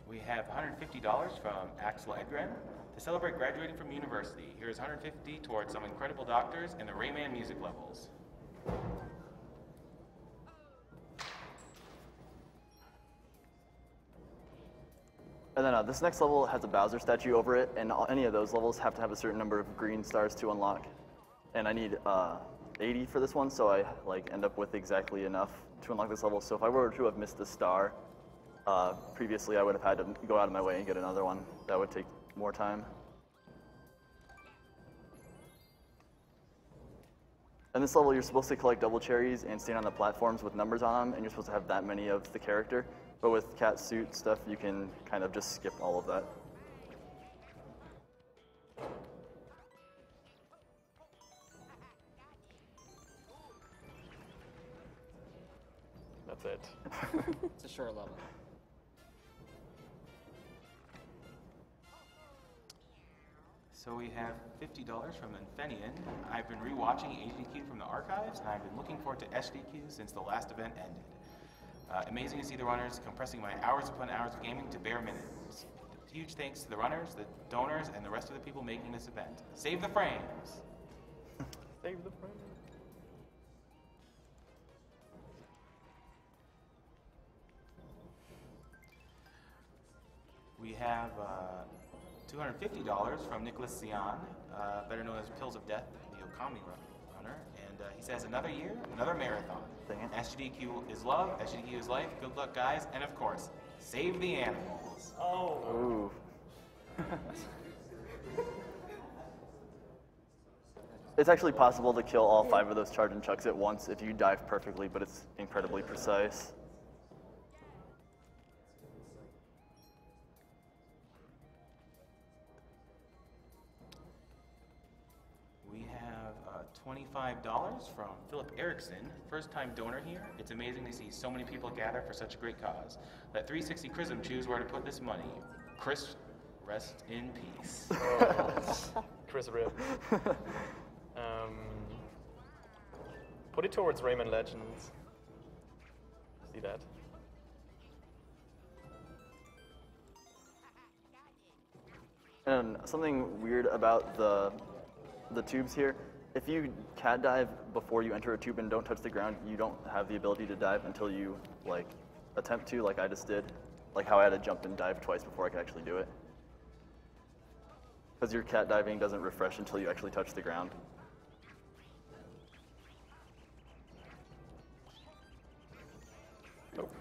We have $150 from Axel Edgren. To celebrate graduating from university, here's $150 towards some incredible doctors and the Rayman music levels. And then this next level has a Bowser statue over it, and any of those levels have to have a certain number of green stars to unlock. And I need 80 for this one, so I end up with exactly enough to unlock this level. So if I were to have missed a star previously, I would have had to go out of my way and get another one. That would take more time. In this level, you're supposed to collect double cherries and stand on the platforms with numbers on them, and you're supposed to have that many of the character. But with cat suit stuff, you can kind of just skip all of that. That's it. It's a short level. So we have $50 from Infenian. I've been rewatching HDQ from the archives, and I've been looking forward to SGDQ since the last event ended. Amazing to see the runners compressing my hours upon hours of gaming to bare minutes. Huge thanks to the runners, the donors, and the rest of the people making this event. Save the frames! Save the frame. We have $250 from Nicholas Sion, better known as Pills of Death, the Okami runner. And he says, another year, another marathon. Dang it. SGDQ is love, SGDQ is life. Good luck, guys. And of course, save the animals. Oh. Ooh. It's actually possible to kill all 5 of those charge and chucks at once if you dive perfectly, but it's incredibly precise. $25 from Philip Erickson, first-time donor here. It's amazing to see so many people gather for such a great cause. Let 360 Chrism choose where to put this money. Chris, rest in peace. Chris Rib. Put it towards Rayman Legends. See that? And something weird about the tubes here, if you cat dive before you enter a tube and don't touch the ground, you don't have the ability to dive until you like attempt to, like I just did. Like how I had to jump and dive twice before I could actually do it. Because your cat diving doesn't refresh until you actually touch the ground. Nope.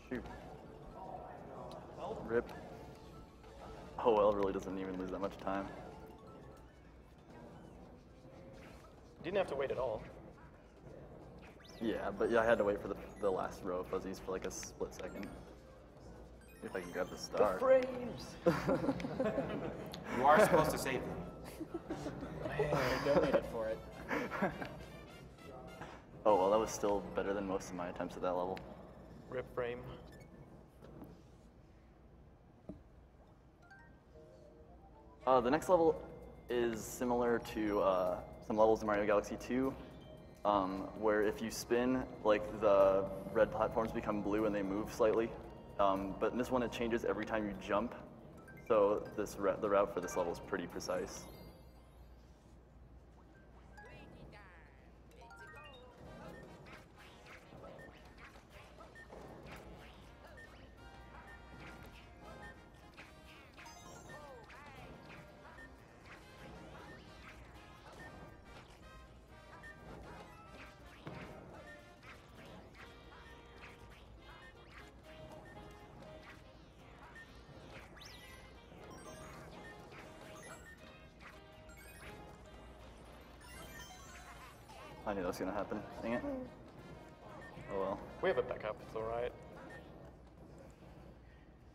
Shoot. Rip. Oh well, really doesn't even lose that much time. Didn't have to wait at all. Yeah, but yeah, I had to wait for the last row of fuzzies for like a split second. See if I can grab the star. The frames! You are supposed to save them. They donated for it. Oh well, that was still better than most of my attempts at that level. Rip frame. The next level is similar to some levels in Mario Galaxy 2, where if you spin, like the red platforms become blue and they move slightly. But in this one, it changes every time you jump. So the route for this level is pretty precise. I knew that was gonna happen. Dang it. Oh well. We have a backup, it's alright.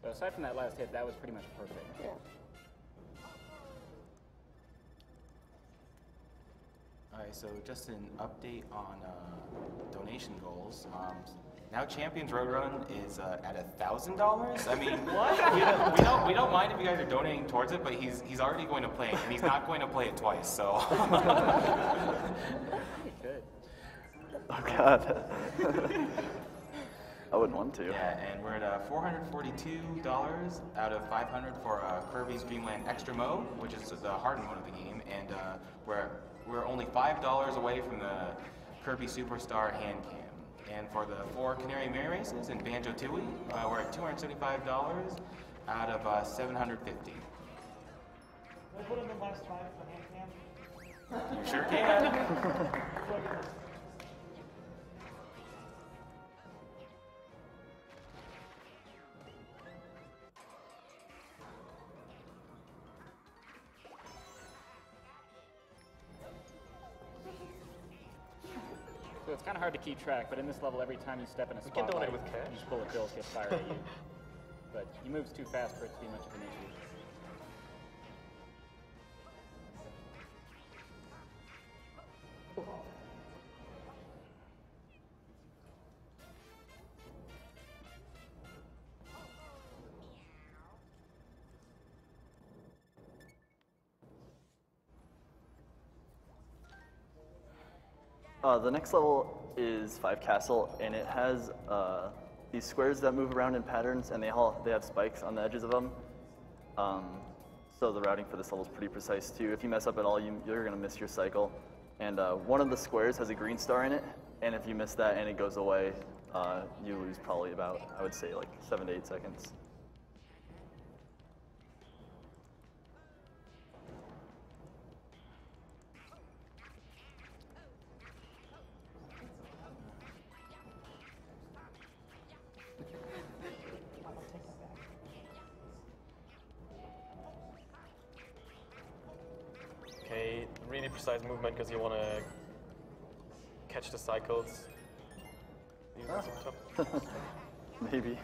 So aside from that last hit, that was pretty much perfect. Yeah. Alright, so just an update on donation goals. Now Champions Roadrun is at $1,000. I mean, what? we don't mind if you guys are donating towards it, but he's already going to play it, and he's not going to play it twice. So. Good. Oh god. I wouldn't want to. Yeah, and we're at $442 out of $500 for Kirby's Dream Land Extra Mode, which is the hard mode of the game, and we're only $5 away from the Kirby Superstar hand cam. And for the 4 Canary Mary races and Banjo-Tooie, we're at $275 out of $750. Can I put in the last 5 for hand cam? You sure can. So it's kind of hard to keep track, but in this level, every time you step in a We can spotlight, donate with cash. these bullet bills get fired at you. But he moves too fast for it to be much of an issue. The next level is 5 Castle, and it has these squares that move around in patterns, and they have spikes on the edges of them. So the routing for this level is pretty precise too. If you mess up at all, you're going to miss your cycle. And one of the squares has a green star in it, and if you miss that and it goes away, you lose probably about, I would say, like 7 to 8 seconds. Okay, really precise movement because you want to catch the cycles. These are some tough. Maybe.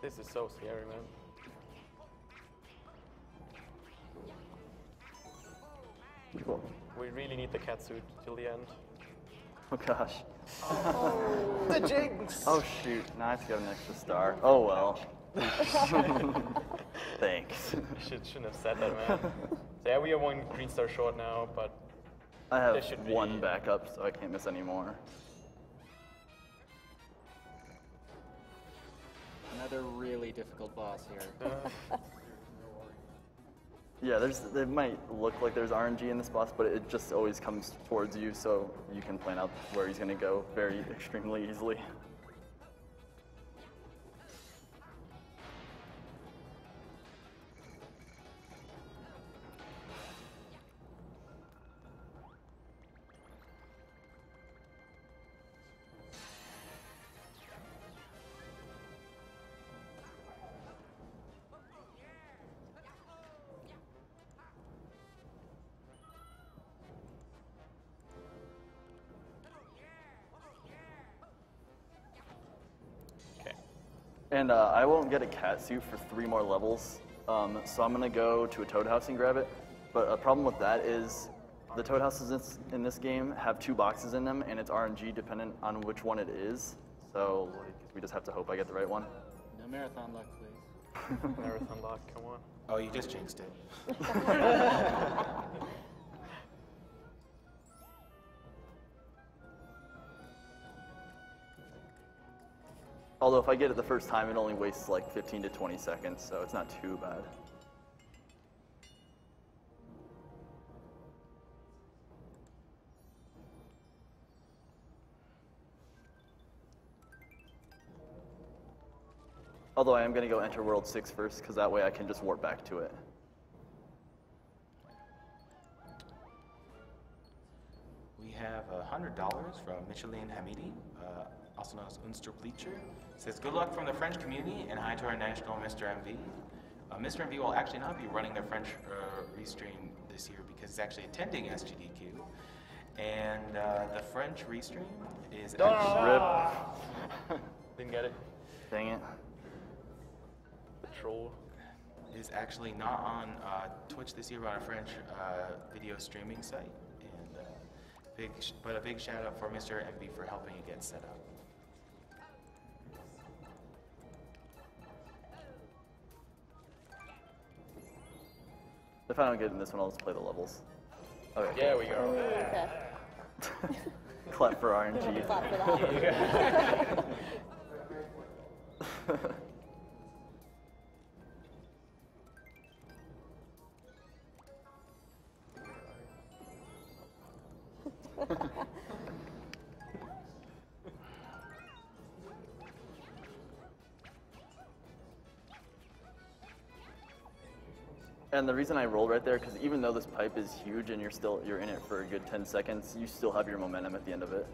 This is so scary, man. Cool. We really need the cat suit till the end. Oh gosh. The jinx! Oh shoot, now I have to get an extra star. Oh well. Thanks. Shouldn't have said that, man. So yeah, we are one green star short now, but I have there should be one backup, so I can't miss any more. Another really difficult boss here. Yeah, it might look like there's RNG in this boss, but it just always comes towards you, so you can plan out where he's going to go very extremely easily. And I won't get a cat suit for 3 more levels, so I'm going to go to a toad house and grab it. But a problem with that is the toad houses in this game have 2 boxes in them, and it's RNG dependent on which one it is. So like, we just have to hope I get the right one. No marathon luck, please. Marathon luck, come on. Oh, you just jinxed it. Although if I get it the first time, it only wastes like 15 to 20 seconds, so it's not too bad. Although I am going to go enter World 6 first, because that way I can just warp back to it. We have $100 from Micheline Hamidi, also known as Unster Bleacher. It says, good luck from the French community and hi to our national Mr. MV. Mr. MV will actually not be running the French restream this year because he's actually attending SGDQ. And the French restream is Rip. Didn't get it. Dang it. The troll. Is actually not on Twitch this year, but on a French video streaming site. And a big shout out for Mr. MV for helping it get set up. If I don't get in this one, I'll just play the levels. Okay. There we go. Okay. Clap for RNG. Clap for that. And the reason I rolled right there, because even though this pipe is huge and you're in it for a good 10 seconds, you still have your momentum at the end of it.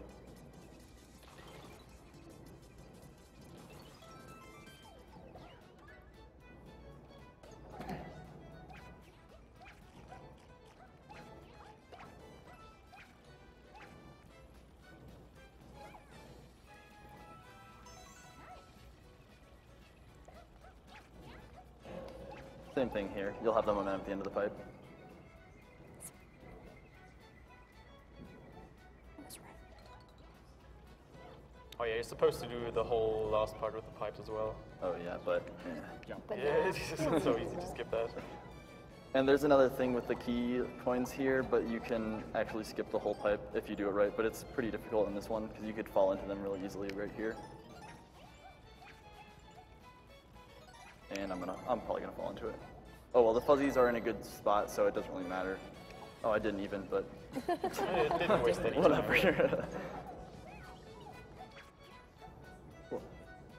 Same thing here. You'll have the momentum at the end of the pipe. Oh yeah, you're supposed to do the whole last part with the pipes as well. Oh yeah, but Yeah, it's just so easy to skip that. And there's another thing with the key coins here, but you can actually skip the whole pipe if you do it right, but it's pretty difficult in this one because you could fall into them really easily right here. And I'm probably gonna fall into it. Oh well, the fuzzies are in a good spot, so it doesn't really matter. Oh, I didn't even, but It didn't waste any time. whatever.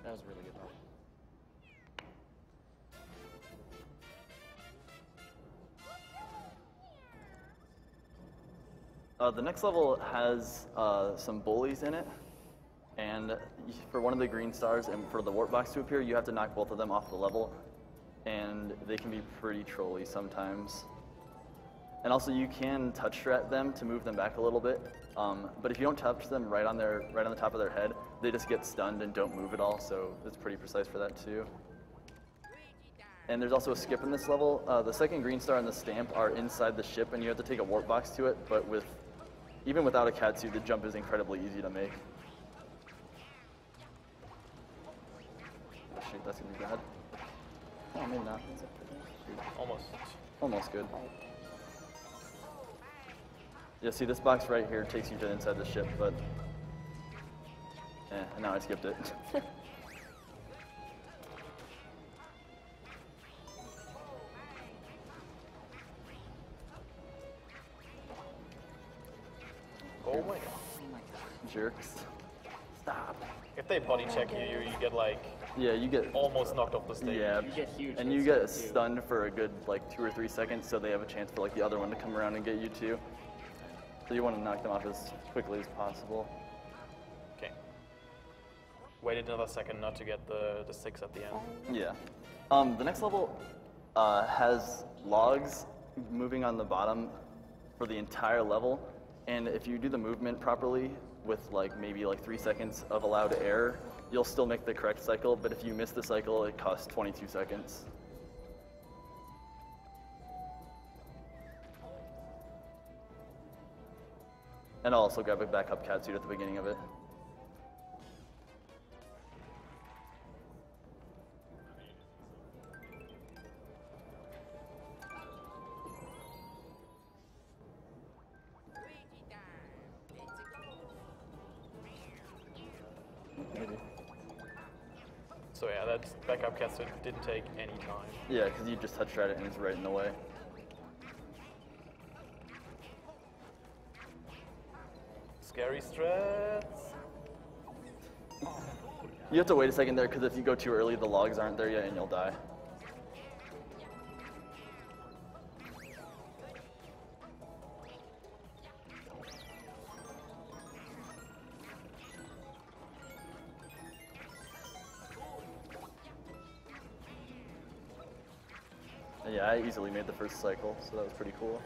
That was really good. The next level has some bullies in it, and for one of the green stars and for the warp box to appear, you have to knock both of them off the level. and they can be pretty trolly sometimes. And also, you can touch strat them to move them back a little bit. But if you don't touch them right on the top of their head, they just get stunned and don't move at all. So it's pretty precise for that too. And there's also a skip in this level. The second green star and the stamp are inside the ship, and you have to take a warp box to it. But even without a cat suit, the jump is incredibly easy to make. Oh shoot, that's gonna be bad. Oh, maybe not. Almost. Almost good. Yeah, see, this box right here takes you to inside the ship, but and now I skipped it. Oh my god. Jerks. Stop. If they body check you, you get like Yeah, you get almost knocked off the stage. Yeah, You get huge and you hits get too. stunned for a good like 2 or 3 seconds, so they have a chance for like the other one to come around and get you too. So you want to knock them off as quickly as possible. Okay. Waited another second not to get the 6 at the end. Yeah. The next level has logs moving on the bottom for the entire level, and if you do the movement properly with maybe 3 seconds of allowed air, you'll still make the correct cycle, but if you miss the cycle, it costs 22 seconds. And I'll also grab a backup cat suit at the beginning of it. Maybe. So yeah, that backup cat suit didn't take any time. Yeah, because you just touch at it and it's right in the way. Scary strats. You have to wait a second there, because if you go too early, the logs aren't there yet and you'll die. And yeah, I easily made the first cycle, so that was pretty cool.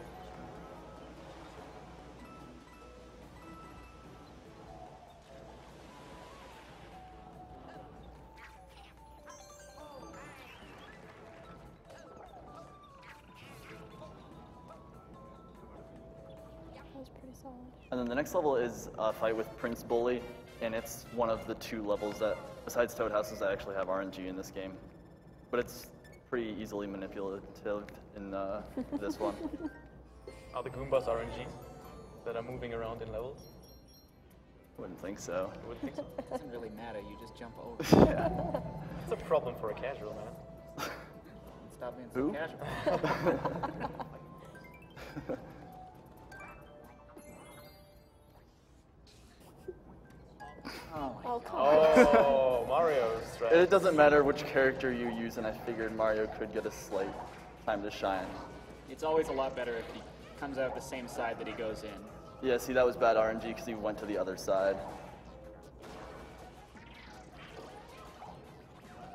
Pretty solid. And then the next level is a fight with Prince Bully, and it's one of the 2 levels that, besides Toad Houses, that actually have RNG in this game. But it's pretty easily manipulative in this one. Are the Goombas RNG that are moving around in levels? Wouldn't think so. I would think so. It doesn't really matter, you just jump over. Yeah. It's a problem for a casual, man. Stop being so Who? casual. Oh, come on. Oh, Mario's right. It doesn't matter which character you use, and I figured Mario could get a slight time to shine. It's always a lot better if he comes out the same side that he goes in. Yeah, see, that was bad RNG because he went to the other side.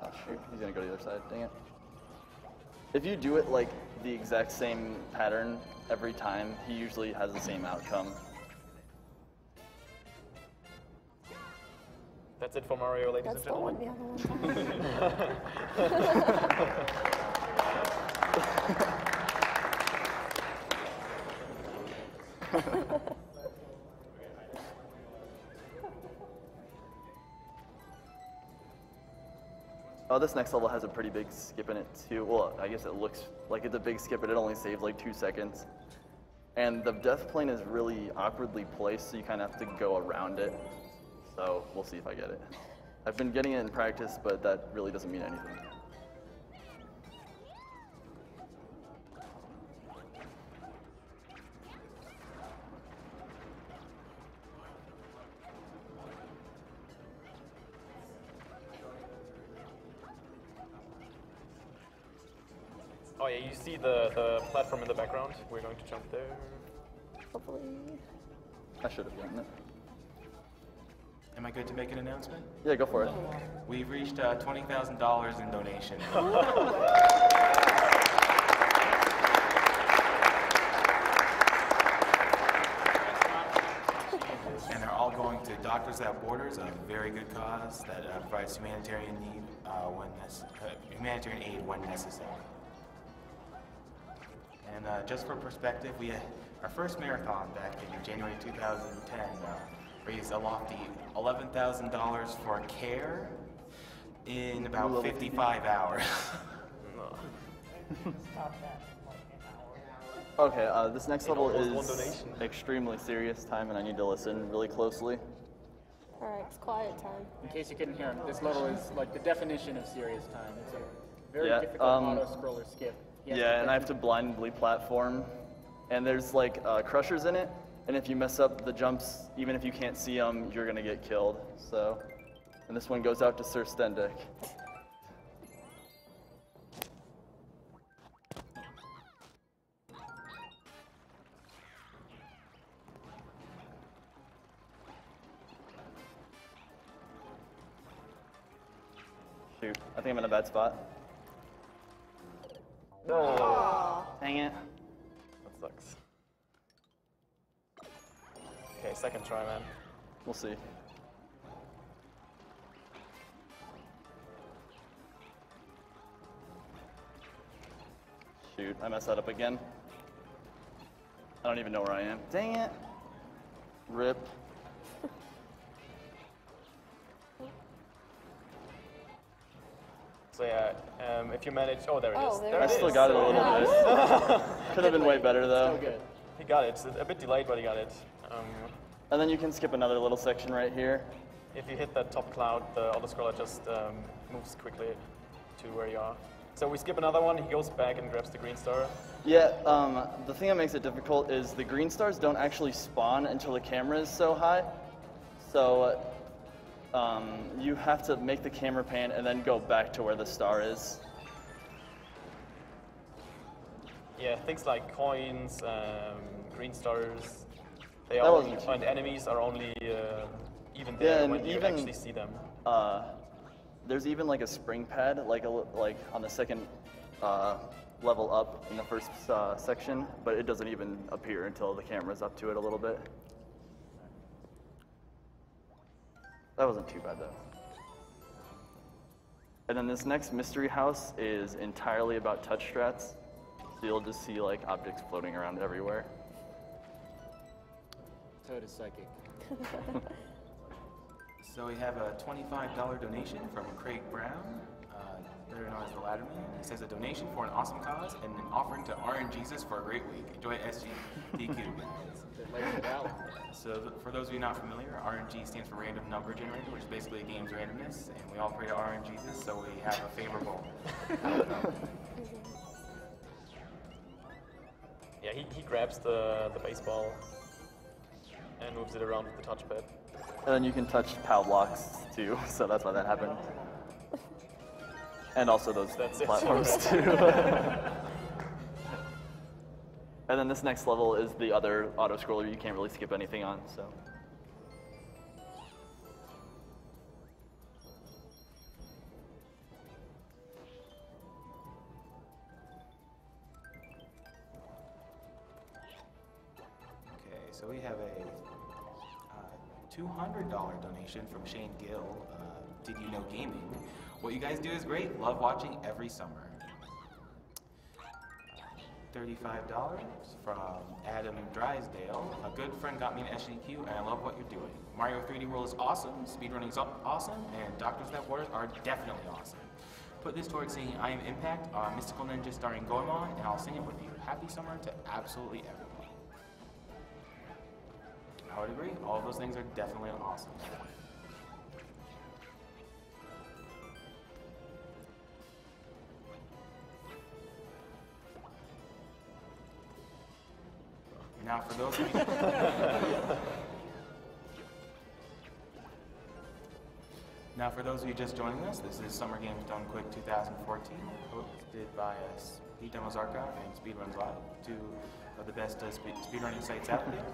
Oh shoot, he's gonna go to the other side, dang it. If you do it like the exact same pattern every time, he usually has the same outcome. That's it for Mario, ladies That's and the one gentlemen. the other one. Oh, this next level has a pretty big skip in it too. Well, I guess it looks like it's a big skip, but it only saves like 2 seconds. And the death plane is really awkwardly placed, so you kind of have to go around it. So we'll see if I get it. I've been getting it in practice, but that really doesn't mean anything. Oh yeah, you see the platform in the background? We're going to jump there. Hopefully. I should have gotten it. Am I good to make an announcement? Yeah, go for it. We've reached $20,000 in donation. And they're all going to Doctors Without Borders, a very good cause that provides humanitarian humanitarian aid when necessary. And just for perspective, we had our first marathon back in January 2010 raised a lofty $11,000 for care in about 55 hours. Okay, this next level is extremely serious time, and I need to listen really closely. Alright, it's quiet time. In case you couldn't hear him, this level is like the definition of serious time. It's a very Yeah, difficult auto-scroller skip. Yeah, and I have to blindly platform, and there's like crushers in it, and if you mess up the jumps, even if you can't see them, you're gonna get killed. So, and this one goes out to Sir Stendick. Shoot, I think I'm in a bad spot. No. Dang it. That sucks. Okay, second try, man. We'll see. Shoot, I messed that up again. I don't even know where I am. Dang it. Rip. So yeah, if you manage, oh there it is. there I it still is. got it a little bit. Could have been way better though. Still good. He got it. It's a bit delayed, but he got it. And then you can skip another little section right here. If you hit that top cloud, the auto-scroller just moves quickly to where you are. So we skip another one, he goes back and grabs the green star. Yeah, the thing that makes it difficult is the green stars don't actually spawn until the camera is so high. So you have to make the camera pan and then go back to where the star is. Yeah, things like coins, green stars, they That all, wasn't too and enemies are only even there and when you even, actually see them. There's even like a spring pad, like on the second level up in the first section, but it doesn't even appear until the camera's up to it a little bit. That wasn't too bad though. And then this next mystery house is entirely about touch strats. So you'll just see like objects floating around everywhere. Toad is psychic. So we have a $25 donation from Craig Brown, better known as the Ladderman. He says a donation for an awesome cause and an offering to RNGesus for a great week. Enjoy SGDQ. So for those of you not familiar, RNG stands for Random Number Generator, which is basically a game's randomness, and we all pray to RNGesus, so we have a favorable outcome. Yeah, he grabs the baseball and moves it around with the touchpad. And then you can touch POW blocks too, so that's why that happened. And also those platforms too. And then this next level is the other auto-scroller you can't really skip anything on, so. Okay, so we have a $200 donation from Shane Gill. Did you know gaming? What you guys do is great. Love watching every summer. $35 from Adam Drysdale. A good friend got me an SGDQ, and I love what you're doing. Mario 3D World is awesome. Speedrunning is awesome, and Doctors Without Borders are definitely awesome. Put this towards singing I Am Impact, Mystical Ninja starring Goemon, and I'll sing it with you. Happy summer to absolutely everyone. I would agree. All of those things are definitely awesome. Now for those of you Now for those of you just joining us, this is Summer Games Done Quick 2014, hosted by Speed Demos Archive and Speedruns Live, two of the best speedrunning sites out there.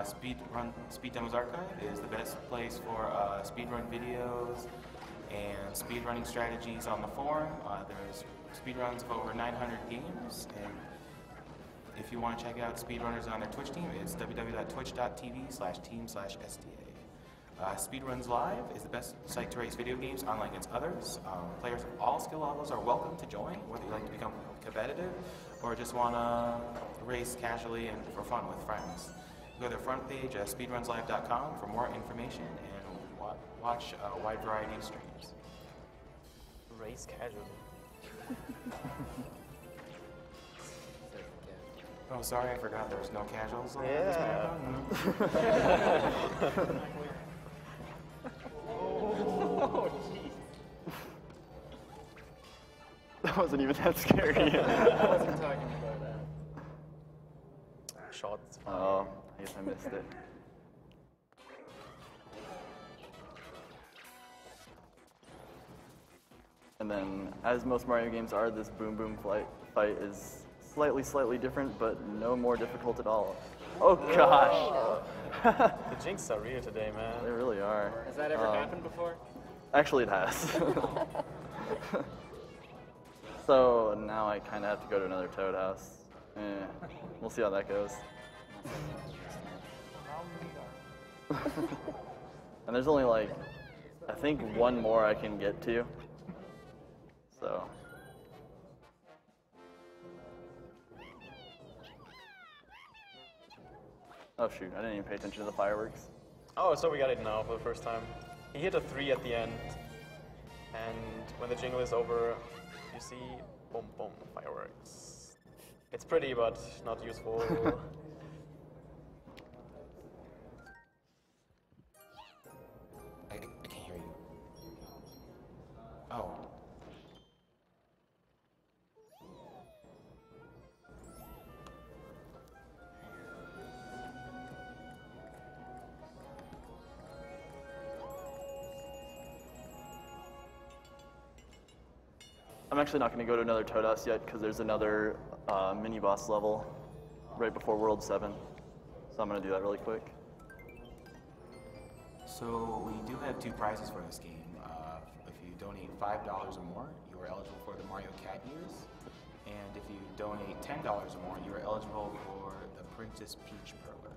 Speed Demos Archive is the best place for speedrun videos and speedrunning strategies on the forum. There's speedruns of over 900 games, and if you want to check out speedrunners on their Twitch team, it's www.twitch.tv/team/SDA. Speedruns Live is the best site to race video games, unlike its others. Players of all skill levels are welcome to join, whether you like to become competitive or just want to race casually and for fun with friends. Go to their front page, speedrunslive.com, for more information and watch a wide variety of streams. Race casually. Oh, sorry, I forgot there was no casuals on Yeah. this marathon. Oh, jeez. That wasn't even that scary. I wasn't talking about that. Shots. Oh, I guess I missed it. And then, as most Mario games are, this Boom Boom fight is slightly different, but no more difficult at all. Oh gosh! The jinx are real today, man. They really are. Has that ever happened before? Actually, it has. So now I kind of have to go to another Toad house. We'll see how that goes. And there's only like, I think one more I can get to. So. Oh shoot, I didn't even pay attention to the fireworks. Oh, so we got it now for the first time. He hit a 3 at the end, and when the jingle is over, you see boom boom fireworks. It's pretty, but not useful. I can't hear you. Oh. I'm actually not going to go to another Toad house yet because there's another mini boss level right before World 7. So I'm going to do that really quick. So we do have 2 prizes for this game. If you donate $5 or more, you are eligible for the Mario Cat Ears. And if you donate $10 or more, you are eligible for the Princess Peach Perler.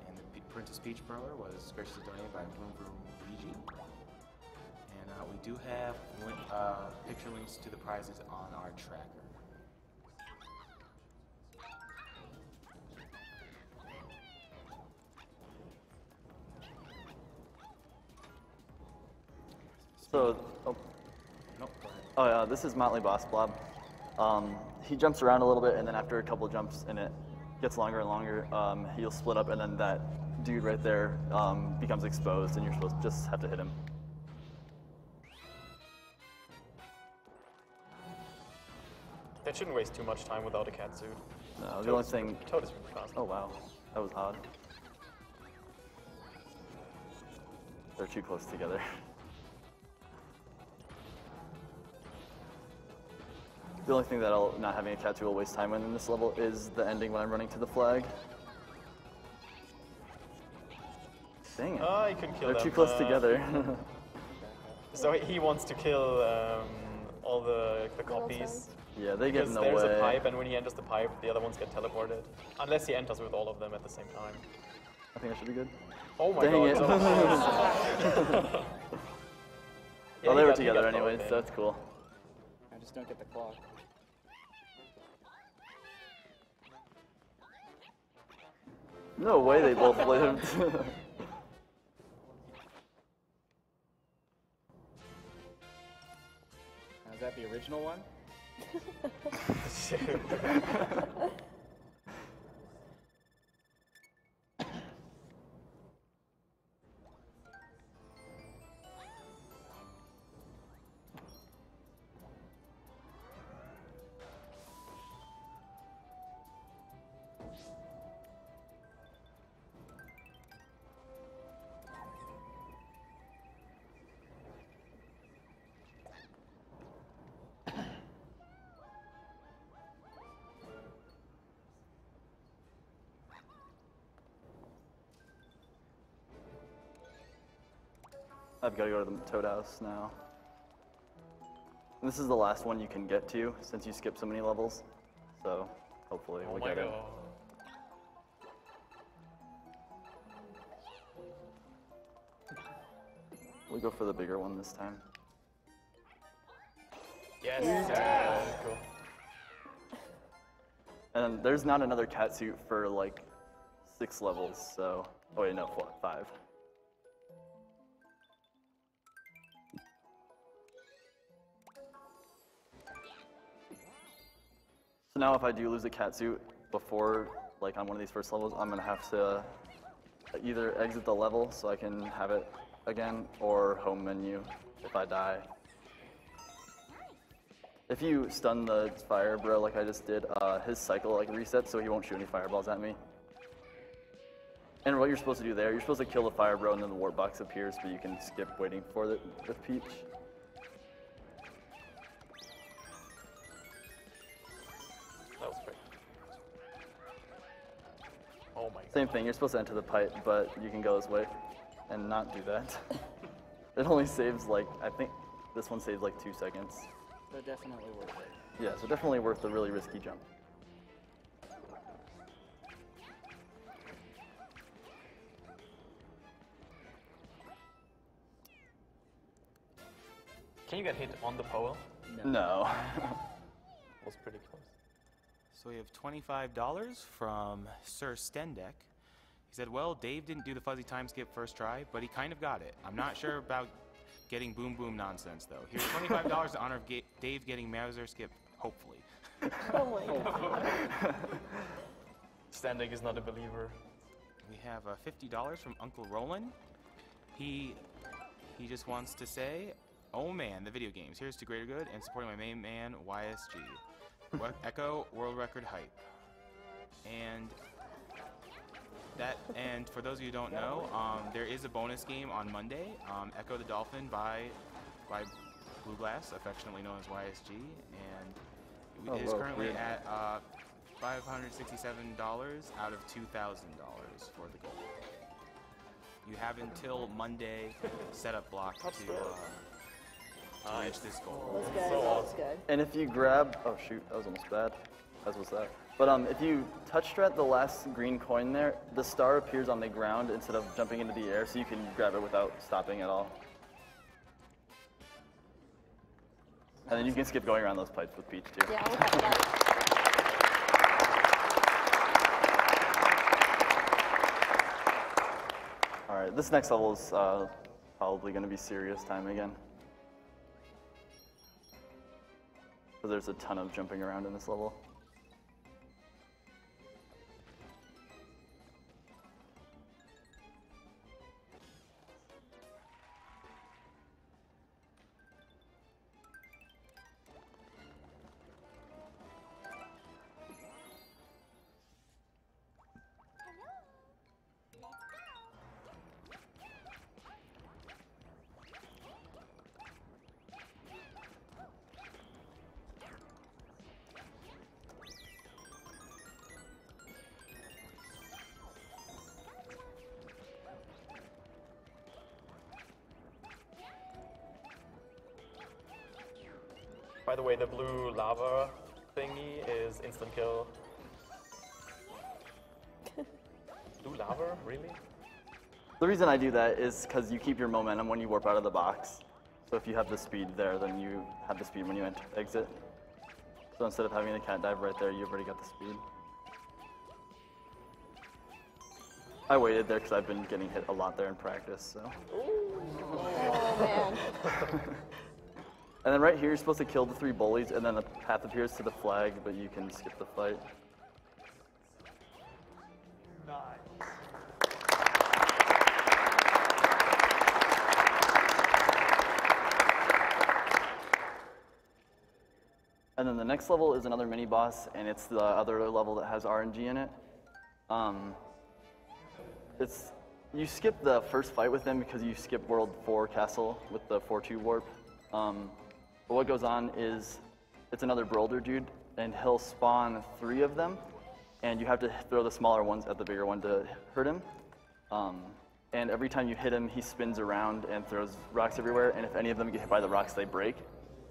And the Princess Peach Perler was graciously donated by Vroom Vroom Luigi. And we do have picture links to the prizes on our tracker. So, oh, Nope, go ahead. oh yeah, this is Motley Boss Blob. He jumps around a little bit, and then after a couple of jumps and it gets longer and longer, he'll split up, and then that dude right there becomes exposed, and you're supposed to just have to hit him. That shouldn't waste too much time without a cat suit. No, the only thing. Toad is really fast. Oh wow, that was odd. They're too close together. The only thing that not having a cat suit will waste time in this level is the ending when I'm running to the flag. Dang it. Oh, he couldn't kill They're them. too close together. So he wants to kill all the copies. Yeah, they get in Because the there's way. a pipe, and when he enters the pipe, the other ones get teleported. Unless he enters with all of them at the same time. I think I should be good. Oh my Dang god. it. So yeah, Well, they he were got together both anyways, in. so that's cool. I just don't get the clock. No way they both lived. Is that the original one? I've got to go to the Toad House now. And this is the last one you can get to since you skipped so many levels. So hopefully we'll get it. We'll go for the bigger one this time. Yes. Yeah. Cool. And there's not another cat suit for like 6 levels, so, oh wait, no, 5. So now if I do lose a cat suit before, like on one of these first levels, I'm gonna have to either exit the level so I can have it again, or home menu if I die. If you stun the fire bro like I just did, his cycle like resets so he won't shoot any fireballs at me. And what you're supposed to do there, you're supposed to kill the fire bro and then the warp box appears, but you can skip waiting for it with Peach. That was great. Oh my god. Same thing, you're supposed to enter the pipe, but you can go this way and not do that. It only saves like, I think this one saves like 2 seconds. So definitely worth it. Yeah, so definitely worth the really risky jump. Can you get hit on the pole? No. Was pretty close. So we have $25 from Sir Stendek. He said, well, Dave didn't do the fuzzy time skip first try, but he kind of got it. I'm not sure about getting boom boom nonsense, though. Here's $25 in honor of Dave getting Mauser skip, hopefully. Oh my god. Standing is not a believer. We have $50 from Uncle Roland. He just wants to say, oh man, the video games. Here's to greater good and supporting my main man, YSG. Echo world record hype. And for those of you who don't know, there is a bonus game on Monday, Echo the Dolphin by Blue Glass, affectionately known as YSG, and it is currently at $567 out of $2,000 for the goal. You have until Monday setup block to reach this goal. That's good. That's good. And if you grab, oh shoot, that was almost bad, as was that. But if you touch strat the last green coin there, the star appears on the ground instead of jumping into the air, so you can grab it without stopping at all. And then you can skip going around those pipes with Peach too. Yeah, we'll have that. All right, this next level is probably going to be serious time again. Because there's a ton of jumping around in this level. By the way, the blue lava thingy is instant kill. Blue lava? Really? The reason I do that is because you keep your momentum when you warp out of the box. So if you have the speed there, then you have the speed when you exit. So instead of having the cat dive right there, you've already got the speed. I waited there because I've been getting hit a lot there in practice, so. Oh man. And then right here, you're supposed to kill the 3 bullies, and then the path appears to the flag, but you can skip the fight. Nice. And then the next level is another mini boss, and it's the other level that has RNG in it. You skip the first fight with them because you skip World 4 Castle with the 4-2 warp. But what goes on is, it's another Boulder dude, and he'll spawn 3 of them, and you have to throw the smaller ones at the bigger one to hurt him. and every time you hit him, he spins around and throws rocks everywhere, and if any of them get hit by the rocks, they break.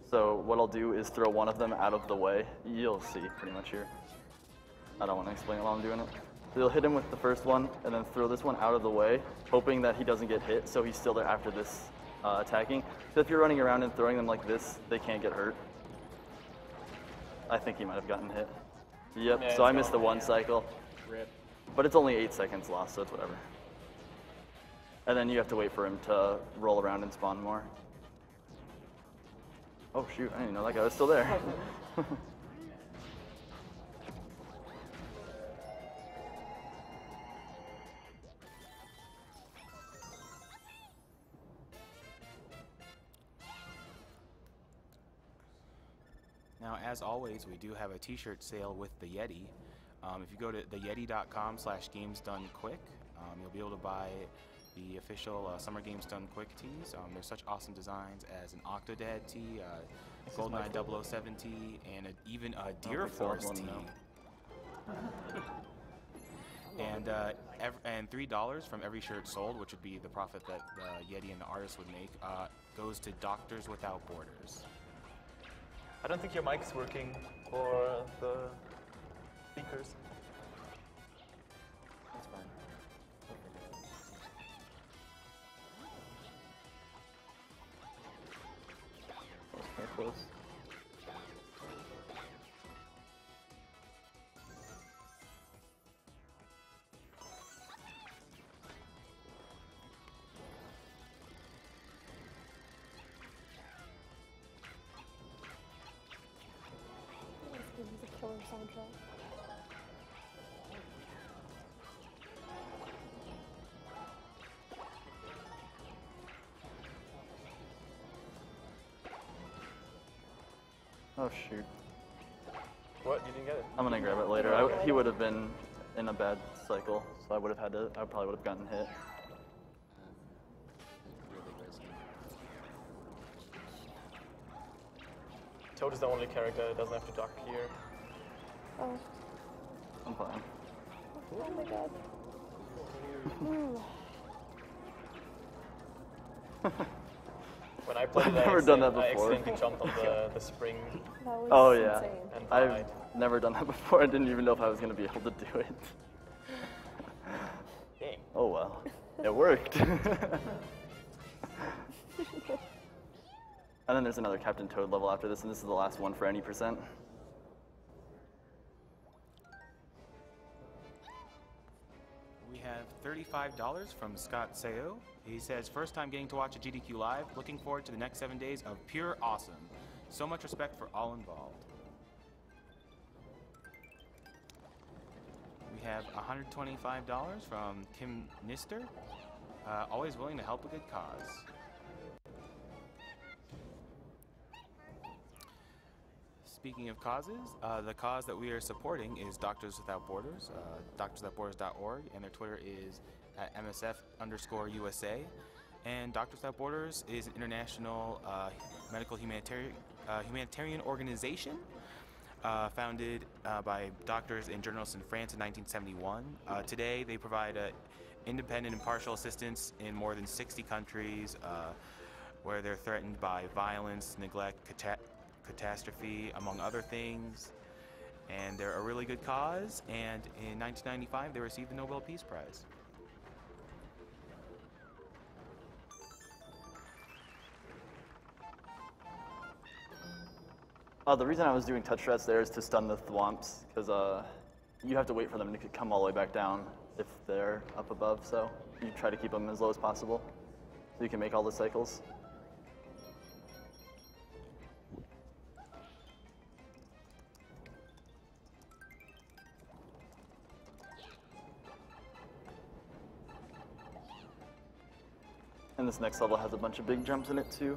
So what I'll do is throw one of them out of the way. You'll see pretty much here. I don't want to explain it while I'm doing it. So you'll hit him with the first one, and then throw this one out of the way, hoping that he doesn't get hit, so he's still there after this attacking. So if you're running around and throwing them like this, they can't get hurt. I think he might have gotten hit. Yep, Yeah, so I it's missed the gone. one cycle. Rip. But it's only 8 seconds lost, so it's whatever. And then you have to wait for him to roll around and spawn more. Oh shoot, I didn't even know that guy was still there. Now, as always, we do have a t-shirt sale with the Yeti. If you go to theyeti.com/gamesdonequick, you'll be able to buy the official Summer Games Done Quick tees. There's such awesome designs as an Octodad tee, GoldenEye 007 tee, and even a Deer Force tee. And $3 from every shirt sold, which would be the profit that the Yeti and the artist would make, goes to Doctors Without Borders. I don't think your mic's working for the speakers. That's fine. That was kind of close. This is a killer soundtrack. Oh shoot. What? You didn't get it? I'm gonna grab it later. He would have been in a bad cycle, so I probably would have gotten hit. Really risky. Toad is the only character that doesn't have to duck here. Oh, I'm fine. oh my god. Ooh. When I played I've it, never done that I before. accidentally jumped on the spring. That was Oh yeah, insane. And I've died. never done that before. I didn't even know if I was gonna be able to do it. Dang. Oh well, it worked. And then there's another Captain Toad level after this, and this is the last one for any percent. We have $35 from Scott Seo. He says, first time getting to watch a GDQ live, looking forward to the next 7 days of pure awesome. So much respect for all involved. We have $125 from Kim Nister, always willing to help a good cause. Speaking of causes, the cause that we are supporting is Doctors Without Borders, doctorswithoutborders.org, and their Twitter is at MSF_USA. And Doctors Without Borders is an international medical humanitarian organization founded by doctors and journalists in France in 1971. Today, they provide independent, impartial assistance in more than 60 countries where they're threatened by violence, neglect, catastrophe, among other things. And they're a really good cause, and in 1995 they received the Nobel Peace Prize. The reason I was doing touch strats there is to stun the thwomps, because you have to wait for them to come all the way back down if they're up above, so you try to keep them as low as possible so you can make all the cycles. And this next level has a bunch of big jumps in it too.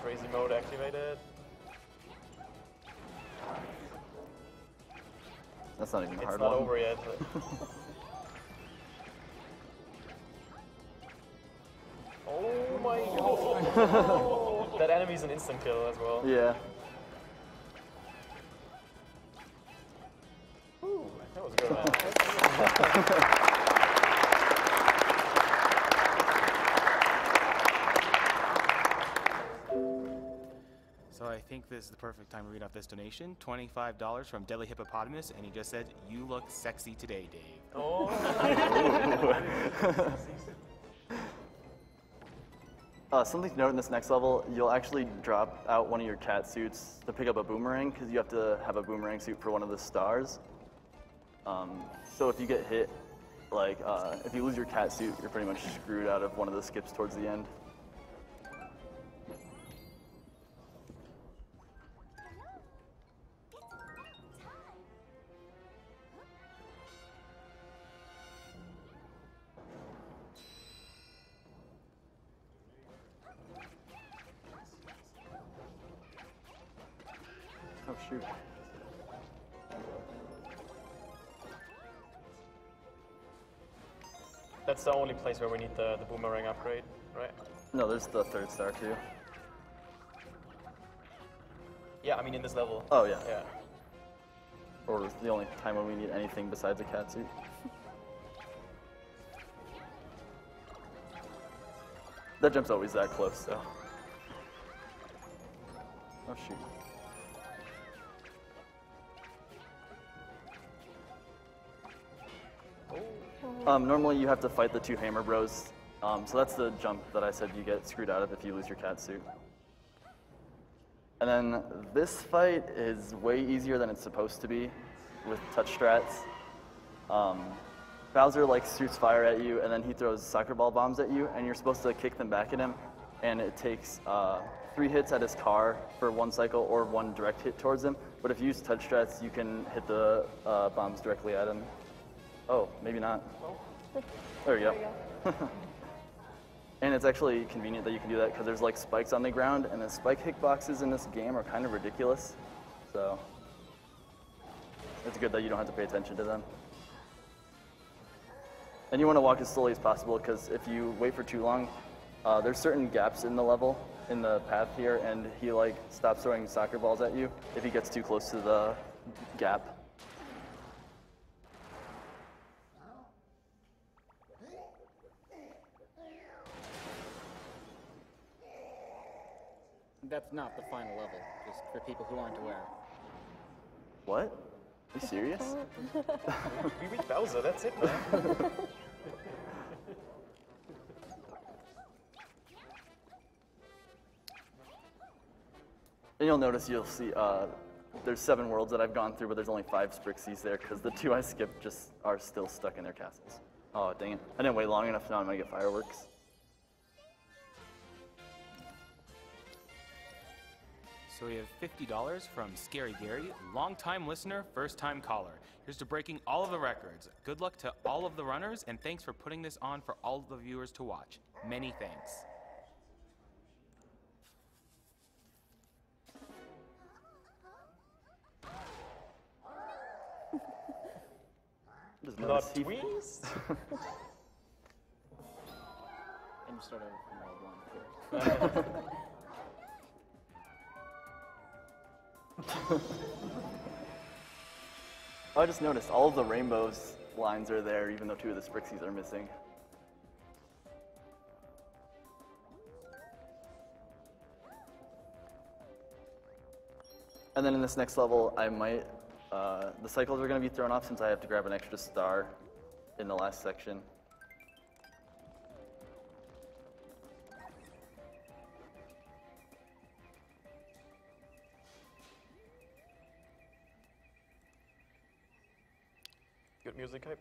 Crazy mode activated. That's not even a hard It's not one. over yet. But... oh my god! That enemy's an instant kill as well. Yeah. Ooh, that was a good one. So I think this is the perfect time to read off this donation. $25 from Deadly Hippopotamus, and he just said, "You look sexy today, Dave." Oh. Something to note in this next level, you'll actually drop out one of your cat suits to pick up a boomerang, because you have to have a boomerang suit for one of the stars. So if you get hit, like, if you lose your cat suit, you're pretty much screwed out of one of the skips towards the end. Oh, shoot. That's the only place where we need the boomerang upgrade, right? No, there's the third star, too. Yeah, I mean in this level. Oh, yeah. Yeah. Or it's the only time when we need anything besides a cat suit. That jump's always that close, so. Oh, shoot. Normally you have to fight the two hammer bros, so that's the jump that I said you get screwed out of if you lose your cat suit. And then this fight is way easier than it's supposed to be with touch strats. Bowser like shoots fire at you, and then he throws soccer ball bombs at you, and you're supposed to kick them back at him, and it takes 3 hits at his car for 1 cycle or 1 direct hit towards him. But if you use touch strats, you can hit the bombs directly at him. Oh, maybe not. There you go. And it's actually convenient that you can do that because there's like spikes on the ground, and the spike hitboxes in this game are kind of ridiculous. So it's good that you don't have to pay attention to them. And you want to walk as slowly as possible because if you wait for too long, there's certain gaps in the level, in the path here, and he like stops throwing soccer balls at you if he gets too close to the gap. That's not the final level, just for people who aren't aware. What? Are you serious? We beat Bowser, that's it, man. And you'll notice, you'll see, there's 7 worlds that I've gone through, but there's only 5 Sprixies there, because the 2 I skipped just are still stuck in their castles. Oh, dang it. I didn't wait long enough, now I'm gonna get fireworks. So we have $50 from Scary Gary, long-time listener, first-time caller. Here's to breaking all of the records. Good luck to all of the runners, and thanks for putting this on for all of the viewers to watch. Many thanks. Not tweez? And you start over from world 1 first. I just noticed all of the rainbows lines are there, even though 2 of the Sprixies are missing. And then in this next level, I might, the cycles are going to be thrown off since I have to grab an extra star in the last section. Good music hype.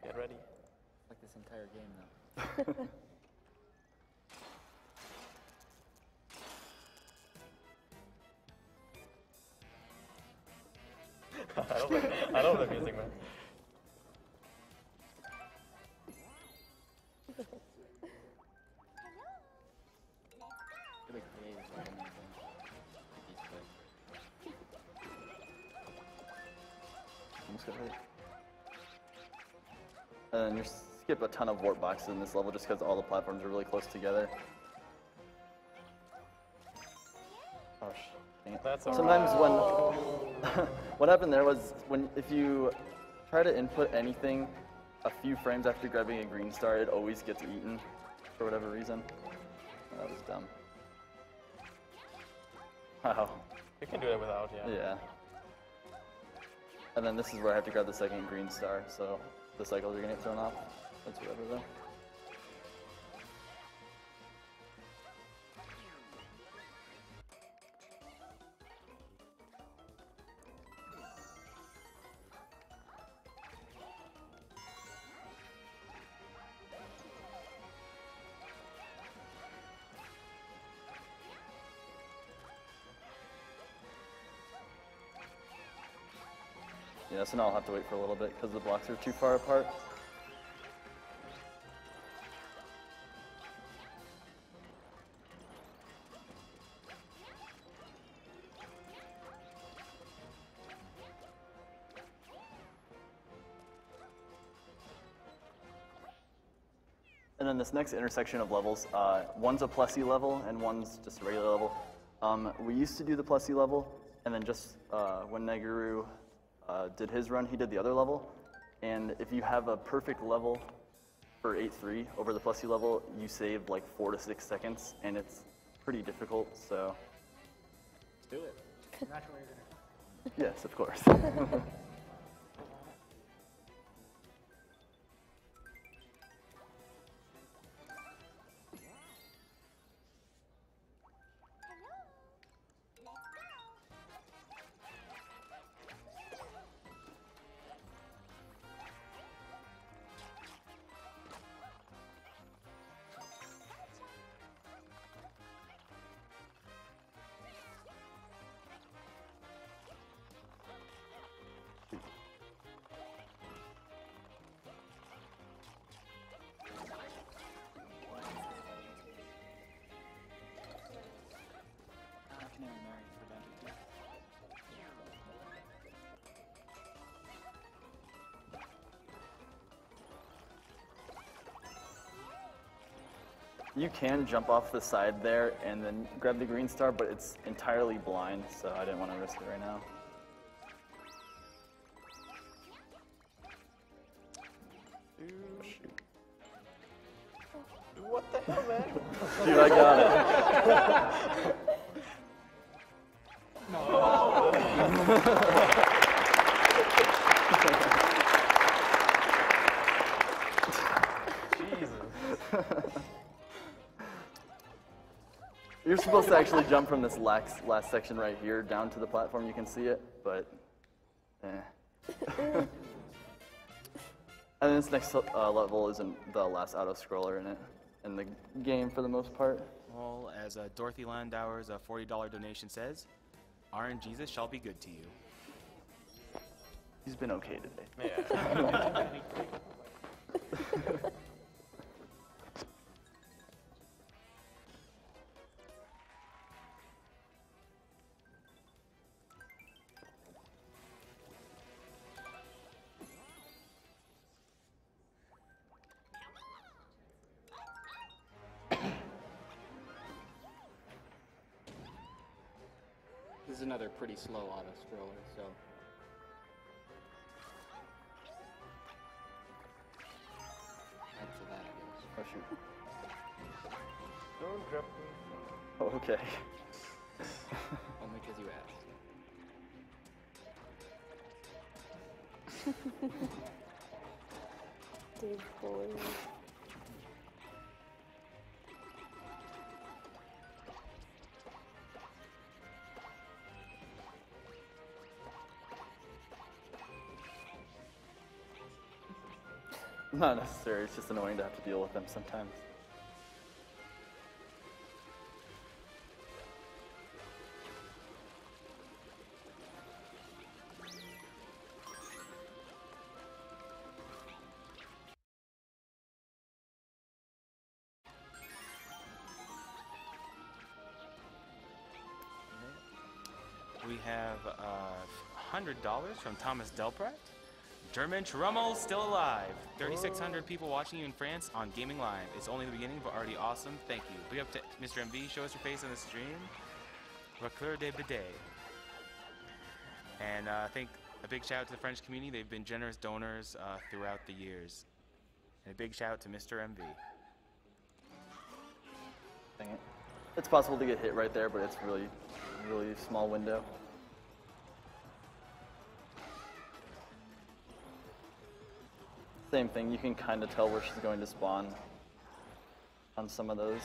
Get ready. Like this entire game, though. I love the music, man. almost got hit. And you skip a ton of warp boxes in this level just because all the platforms are really close together. Oh, dang it. That's all Sometimes right. when what happened there was if you try to input anything a few frames after grabbing a green star, it always gets eaten for whatever reason. Oh, that was dumb. Wow. You can do it without, yeah. Yeah. And then this is where I have to grab the second green star, so the cycles are gonna get thrown off. That's whatever though. Yeah, so now I'll have to wait for a little bit because the blocks are too far apart. And then this next intersection of levels, one's a Plessy level and one's just a regular level. We used to do the Plessy level, and then just when Neguru did his run, he did the other level. And if you have a perfect level for 8-3 over the Plessy level, you save like 4 to 6 seconds, and it's pretty difficult, so. Let's do it. Naturally, you're gonna. Yes, of course. You can jump off the side there and then grab the green star, but it's entirely blind, so I didn't want to risk it right now. Oh, shoot. What the hell, man? Dude, I got it. Jesus. You're supposed to actually jump from this last section right here down to the platform. You can see it, but And then this next level isn't the last auto-scroller in the game for the most part. Well, as Dorothy Landauer's $40 donation says, RNGesus shall be good to you. He's been okay today. Yeah. This is another pretty slow auto scroller, so. After that, I guess. Oh shoot. Don't drop me. Oh, okay. Only because you asked. Dave bully. Not necessary, it's just annoying to have to deal with them sometimes. We have $100 from Thomas Delprat. German Trummel still alive. 3,600 people watching you in France on Gaming Live. It's only the beginning, but already awesome. Thank you. Big up to Mr. MV. Show us your face on the stream. Racleur de Bidet. And I think a big shout out to the French community. They've been generous donors throughout the years. And a big shout out to Mr. MV. Dang it. It's possible to get hit right there, but it's really, really small window. Same thing, you can kind of tell where she's going to spawn on some of those.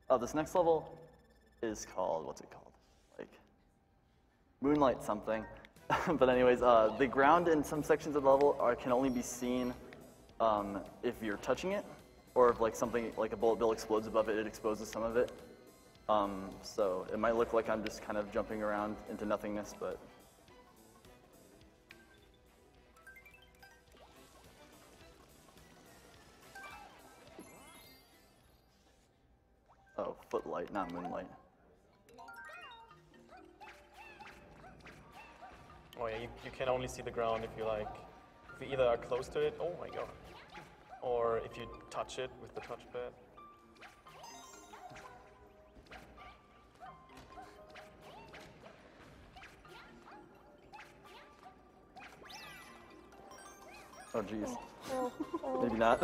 Oh, this next level is called, what's it called? Like, Moonlight something. But anyways, the ground in some sections of the level can only be seen if you're touching it, or if like something, like a bullet bill explodes above it, it exposes some of it. So it might look like I'm just kind of jumping around into nothingness, but oh, footlight, not moonlight. Oh yeah, you can only see the ground if you if you either are close to it, oh my god, or if you touch it with the touchpad. Oh geez, Oh. maybe not.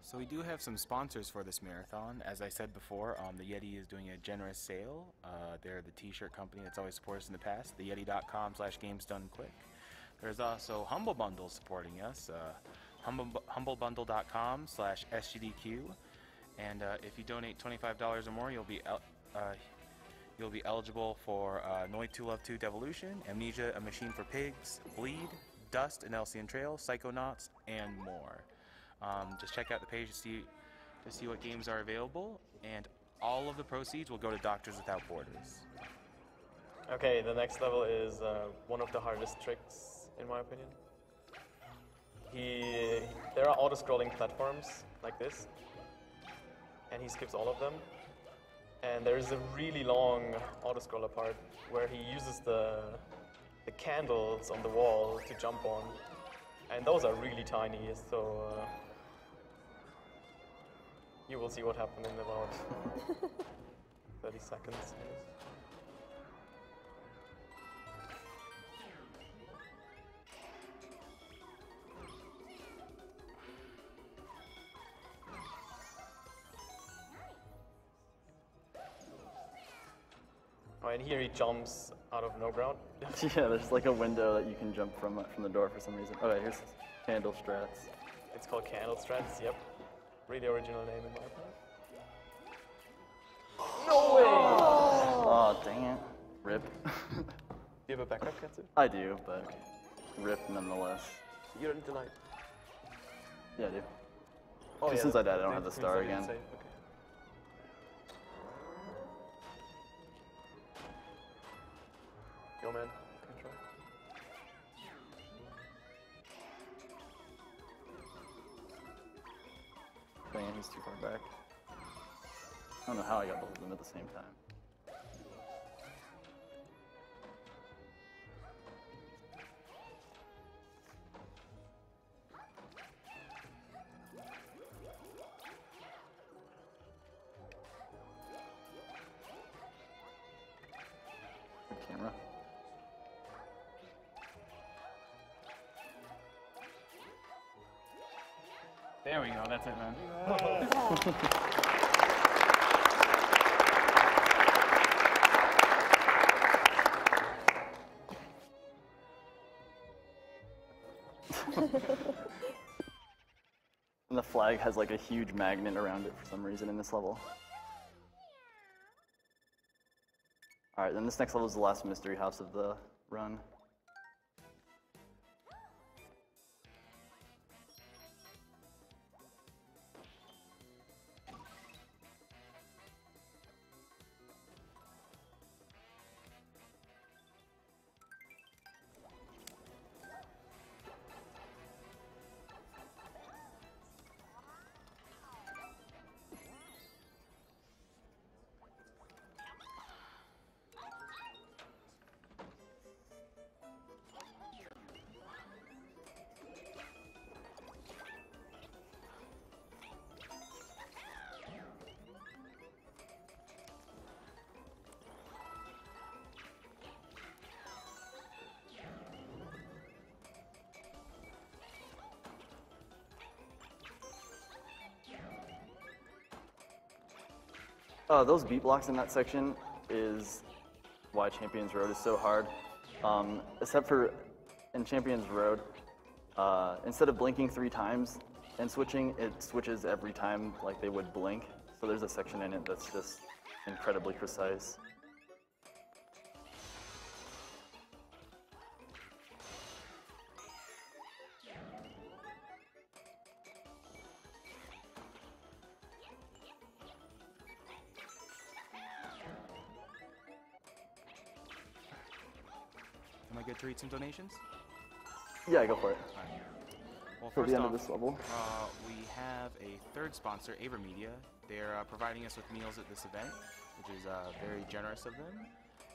So we do have some sponsors for this marathon. As I said before, the Yeti is doing a generous sale. They're the t-shirt company that's always supported us in the past, theyeti.com/gamesdonequick. There's also Humble Bundle supporting us, humblebundle.com/SGDQ. And if you donate $25 or more, you'll be eligible for Noi 2 Love 2 Devolution, Amnesia, A Machine for Pigs, Bleed, Dust, and Elcian Trail, Psychonauts, and more. Just check out the page to see what games are available, and all of the proceeds will go to Doctors Without Borders. Okay, the next level is one of the hardest tricks, in my opinion. There are auto-scrolling platforms like this, and he skips all of them. And there is a really long auto-scroller part where he uses the candles on the wall to jump on, and those are really tiny, so you will see what happened in about 30 seconds. Oh, and here he jumps out of no ground. Yeah, there's like a window that you can jump from the door for some reason. Okay, here's Candle Strats. It's called Candle Strats, yep. Really original name in my opinion. No way! Oh, dang it. Rip. Do you have a backup, Katsu? I do, but rip nonetheless. You don't deny. Yeah, I do. Oh, yeah, since I died, I don't have the star means I again. didn't save, okay. Yo, man. Can try. Dang it, he's too far back. I don't know how I got both of them at the same time. Good camera. There we go. That's it, man. And the flag has like a huge magnet around it for some reason in this level. All right, then this next level is the last mystery house of the run. Those beat blocks in that section is why Champions Road is so hard. Except for in Champions Road, instead of blinking 3 times and switching, it switches every time like they would blink. So there's a section in it that's just incredibly precise. Am I good to read some donations? Yeah, go for it. All right. Well, For first the end off, of this level. we have a third sponsor, AverMedia. They're providing us with meals at this event, which is very generous of them.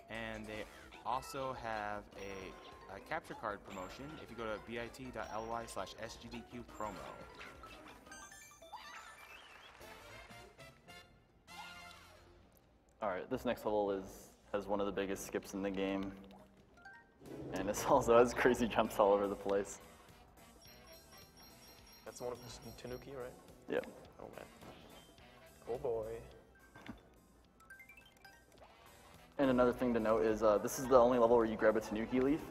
And they also have a capture card promotion if you go to bit.ly/SGDQ promo. All right, this next level has one of the biggest skips in the game. And it also has crazy jumps all over the place. That's the one with Tanuki, right? Yep. Oh man. Oh boy. And another thing to note is this is the only level where you grab a Tanuki leaf.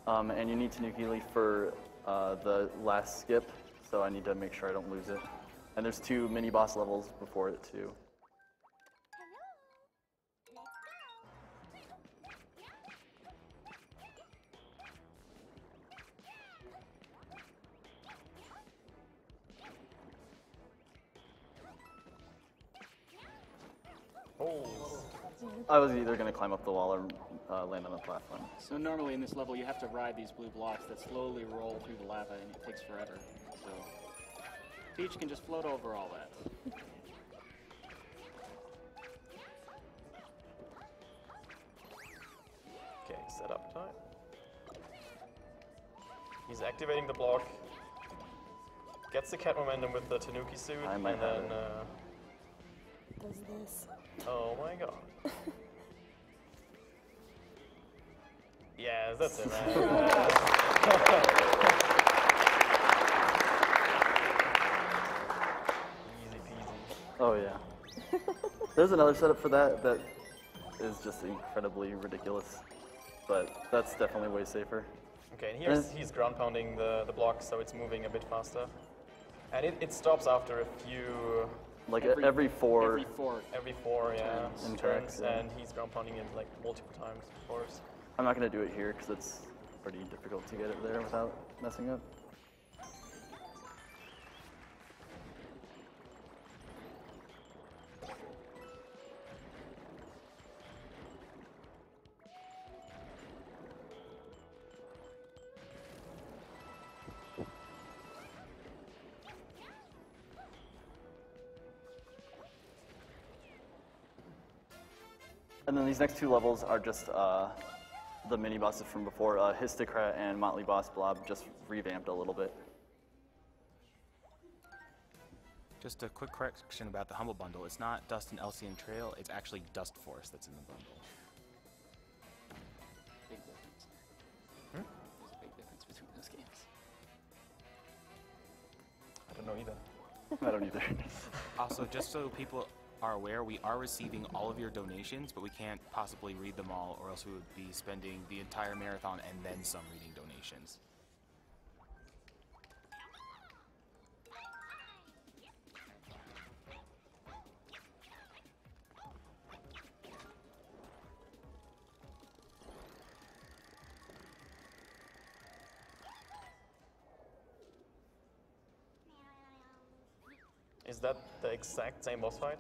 And you need Tanuki leaf for the last skip, so I need to make sure I don't lose it. And there's 2 mini boss levels before it too. Oh. I was either going to climb up the wall or land on the platform. So normally in this level you have to ride these blue blocks that slowly roll through the lava and it takes forever. So Peach can just float over all that. Okay, setup time. He's activating the block. Gets the cat momentum with the Tanuki suit, I might and have then Does this. oh my god. Yeah, that's it, man. Easy peasy. Oh yeah. There's another setup for that is just incredibly ridiculous. But that's definitely way safer. Okay, and here he's ground pounding the block, so it's moving a bit faster. And it stops after a few... Like every four, Every four, yeah, And turns, tracks, yeah. and he's ground pounding it like multiple times, of course. I'm not going to do it here because it's pretty difficult to get it there without messing up. And then these next 2 levels are just the mini bosses from before. Histocrat and Motley Boss Blob just revamped a little bit. Just a quick correction about the Humble Bundle. It's not Dust and Elcian Trail, it's actually Dust Force that's in the bundle. Big difference. There's a big difference between those games. I don't know either. I don't either. Also, just so people are aware, we are receiving all of your donations, but we can't possibly read them all, or else we would be spending the entire marathon and then some reading donations. Is that the exact same boss fight?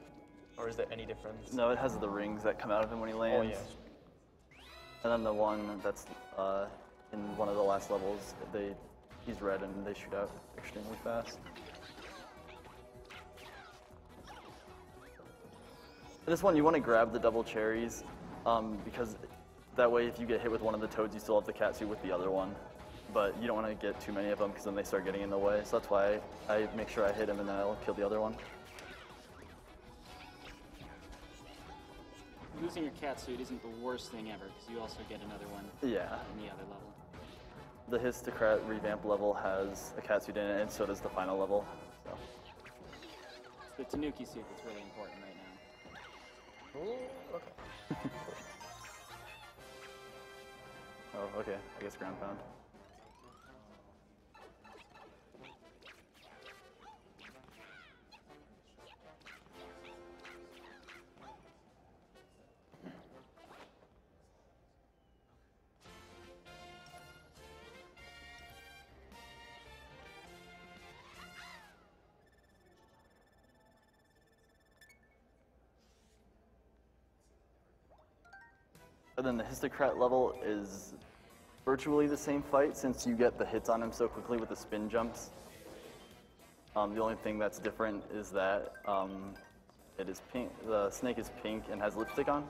Or is there any difference? No, it has the rings that come out of him when he lands. Oh, yeah. And then the one that's in one of the last levels, he's red and they shoot out extremely fast. This one, you want to grab the double cherries, because that way if you get hit with one of the toads, you still have the cat suit with the other one. But you don't want to get too many of them because then they start getting in the way. So that's why I make sure I hit him and then I'll kill the other one. Losing your cat suit isn't the worst thing ever, because you also get another one Yeah. in the other level. The Histocrat revamp level has a cat suit in it, and so does the final level. So. It's the Tanuki suit that's really important right now. Ooh, okay. Oh, okay. I guess ground pound. And then the Histocrat level is virtually the same fight since you get the hits on him so quickly with the spin jumps. The only thing that's different is that it is pink. The snake is pink and has lipstick on,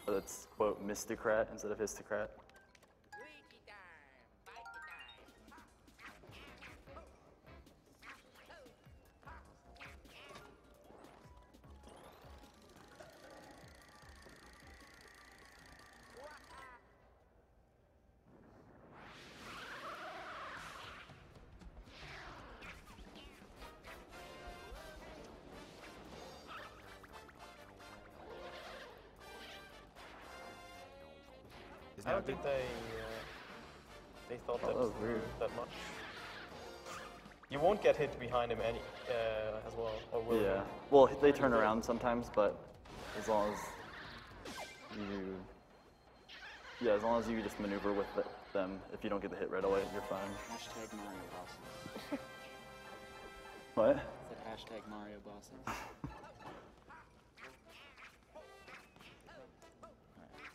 but it's quote Mistocrat instead of Histocrat. I don't think they thought that was that much. You won't get hit behind him as well, or will Yeah. you? Well, they turn around sometimes, but as long as you just maneuver with them, if you don't get the hit right away, you're fine. Hashtag Mario bosses. What? It's that hashtag Mario bosses.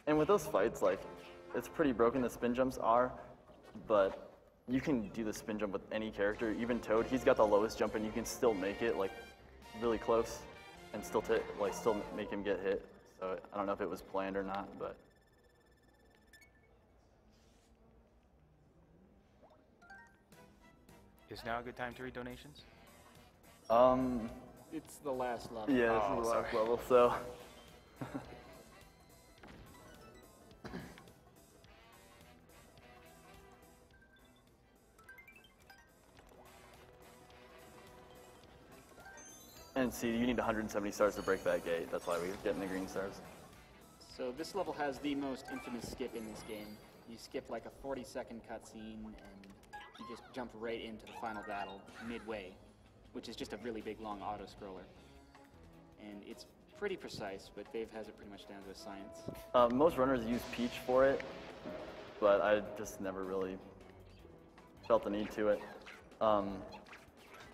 And with those fights, like, it's pretty broken, the spin jumps are, but you can do the spin jump with any character, even Toad. He's got the lowest jump and you can still make it, like, really close and still make him get hit. So I don't know if it was planned or not, but. Is now a good time to read donations? It's the last level. Yeah, this is the last level, so. And see, you need 170 stars to break that gate. That's why we're getting the green stars. So this level has the most infamous skip in this game. You skip like a 40-second cutscene, and you just jump right into the final battle midway, which is just a really big, long auto-scroller. And it's pretty precise, but Dave has it pretty much down to a science. Most runners use Peach for it, but I just never really felt the need to it.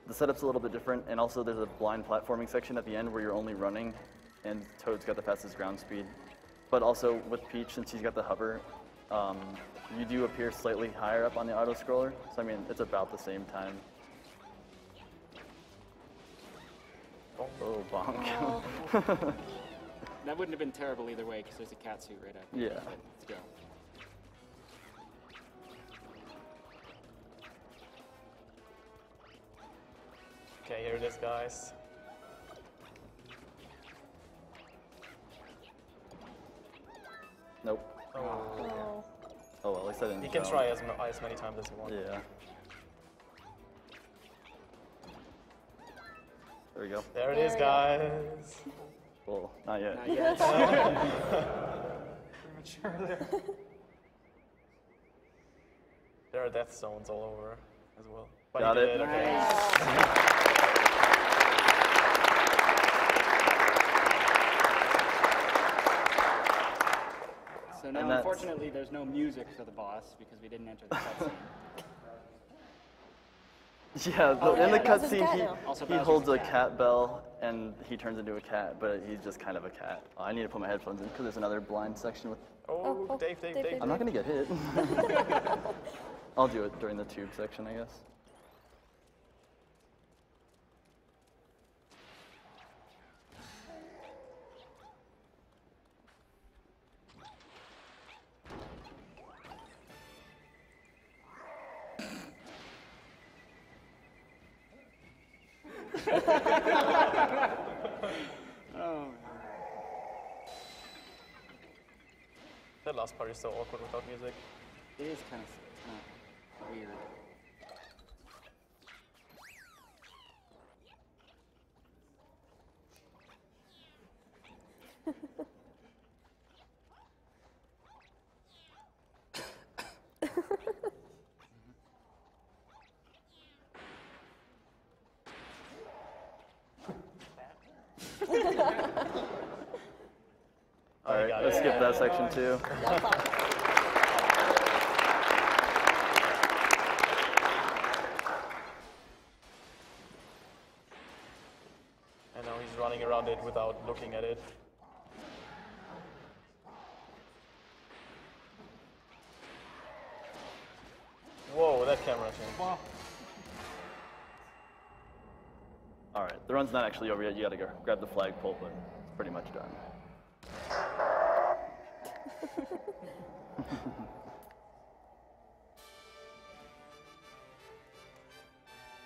The setup's a little bit different, and also there's a blind platforming section at the end where you're only running, and Toad's got the fastest ground speed. But also with Peach, since he's got the hover, you do appear slightly higher up on the auto-scroller, so I mean, it's about the same time. Oh, bonk. Oh. That wouldn't have been terrible either way, because there's a cat suit right after. Yeah. Let's go. Okay, here it is, guys. Nope. Oh. Oh. Oh, well, at least I didn't You can jump. try as many times as you want. Yeah. There we go. There it is, guys. Well, not yet. Not yet. Premature there. There are death zones all over as well. But Got you it. did, okay. So now, unfortunately, there's no music for the boss because we didn't enter the cutscene. Yeah, in the Bowser's a cat cutscene, now. Also he Bowser's holds a a cat. cat bell and he turns into a cat, but he's just kind of a cat. Oh, I need to put my headphones in because there's another blind section with. Oh, Oh, Dave. Dave. I'm not gonna get hit. I'll do it during the tube section, I guess. Oh, That last part is so awkward without music. it is kind of weird. All right, got let's it. skip that section too. And now he's running around it without looking at it. Whoa, that camera change. Wow. All right, the run's not actually over yet. You gotta go grab the flagpole, but it's pretty much done.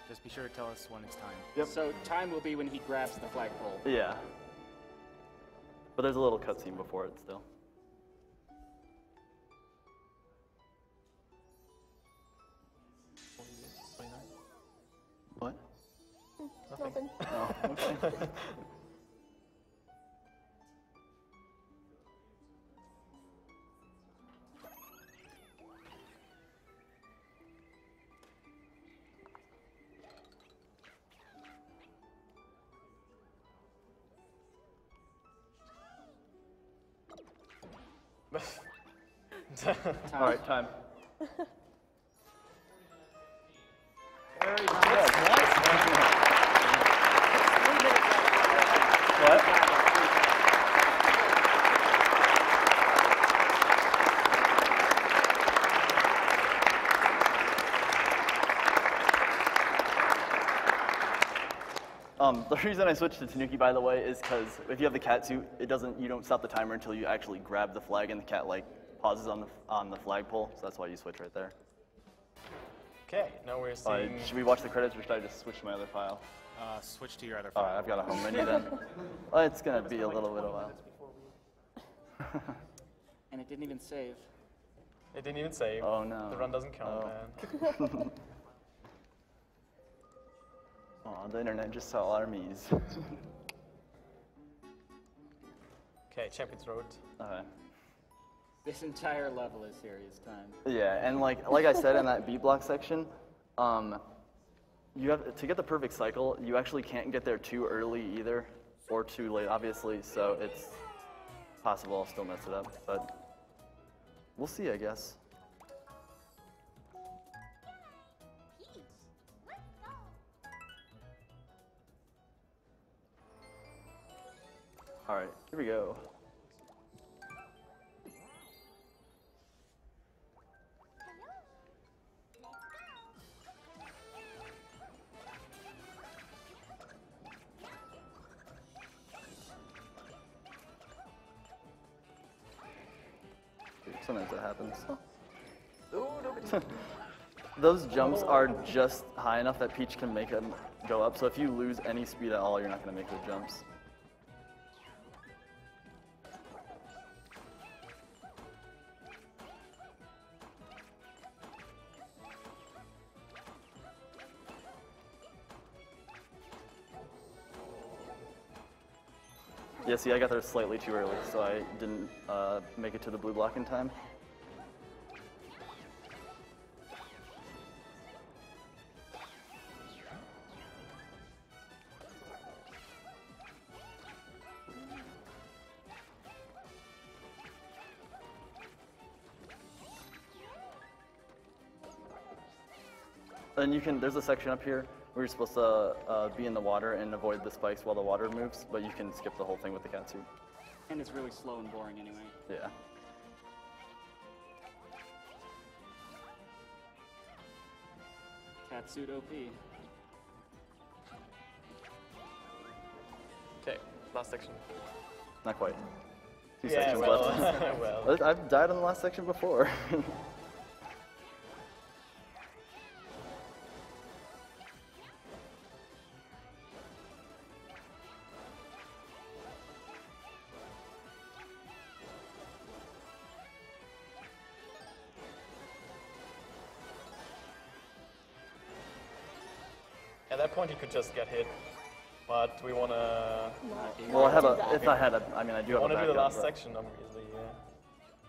Just be sure to tell us when it's time. Yep. So time will be when he grabs the flagpole. Yeah. But there's a little cutscene before it still. What? Nothing. Oh, okay. All right, time. Very nice. What? The reason I switched to Tanuki, by the way, is because if you have the cat suit, you don't stop the timer until you actually grab the flag and the cat like pauses on the flagpole. So that's why you switch right there. Okay, now we're seeing. Should we watch the credits or should I just switch to my other file? Switch to your other All file. right, I've got a home menu then. Well, it's gonna be a little bit of a while. And it didn't even save. It didn't even save. Oh no. The run doesn't count, Oh. man. Aw, the internet just saw armies. Okay, Champions Road. Okay. This entire level is serious time. Yeah, and like I said in that B block section, you have to get the perfect cycle. You actually can't get there too early either, or too late, obviously. So it's possible I'll still mess it up, but we'll see, I guess. All right, here we go. Sometimes that happens. Those jumps are just high enough that Peach can make them go up. So if you lose any speed at all, you're not going to make those jumps. Yeah, see, I got there slightly too early, so I didn't make it to the blue block in time. And you can, there's a section up here where you're supposed to be in the water and avoid the spikes while the water moves, but you can skip the whole thing with the cat suit. And it's really slow and boring anyway. Yeah. Cat suit OP. Okay, last section. Not quite. Two Yeah, sections well, left. well. I've died on the last section before. At that point, you could just get hit. But we want to... Well, I have a, if I had a, I mean, I do have a want to do the backup, last but- section, obviously, yeah.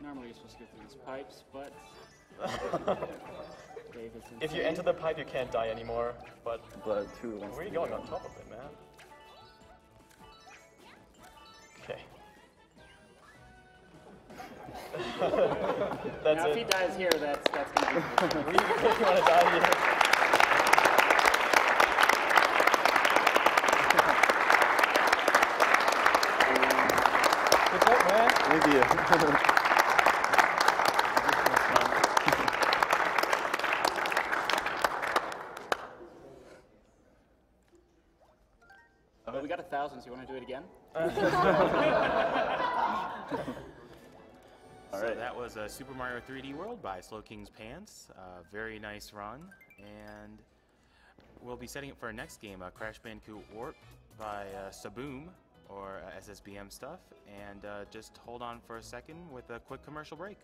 Normally you're supposed to go through these pipes, but If you enter the pipe, you can't die anymore, but... But who wants Where are to you do going that? on top of it, man? Okay. That's now, it. if he dies here, that's gonna be. You want to die here? Good job, man. Thank you. Well, we got 1,000, so you want to do it again? So that was Super Mario 3D World by SlowKingsPants. Very nice run. And we'll be setting up for our next game, Crash Bandicoot Warp by Saboom, or SSBM stuff. And just hold on for a second with a quick commercial break.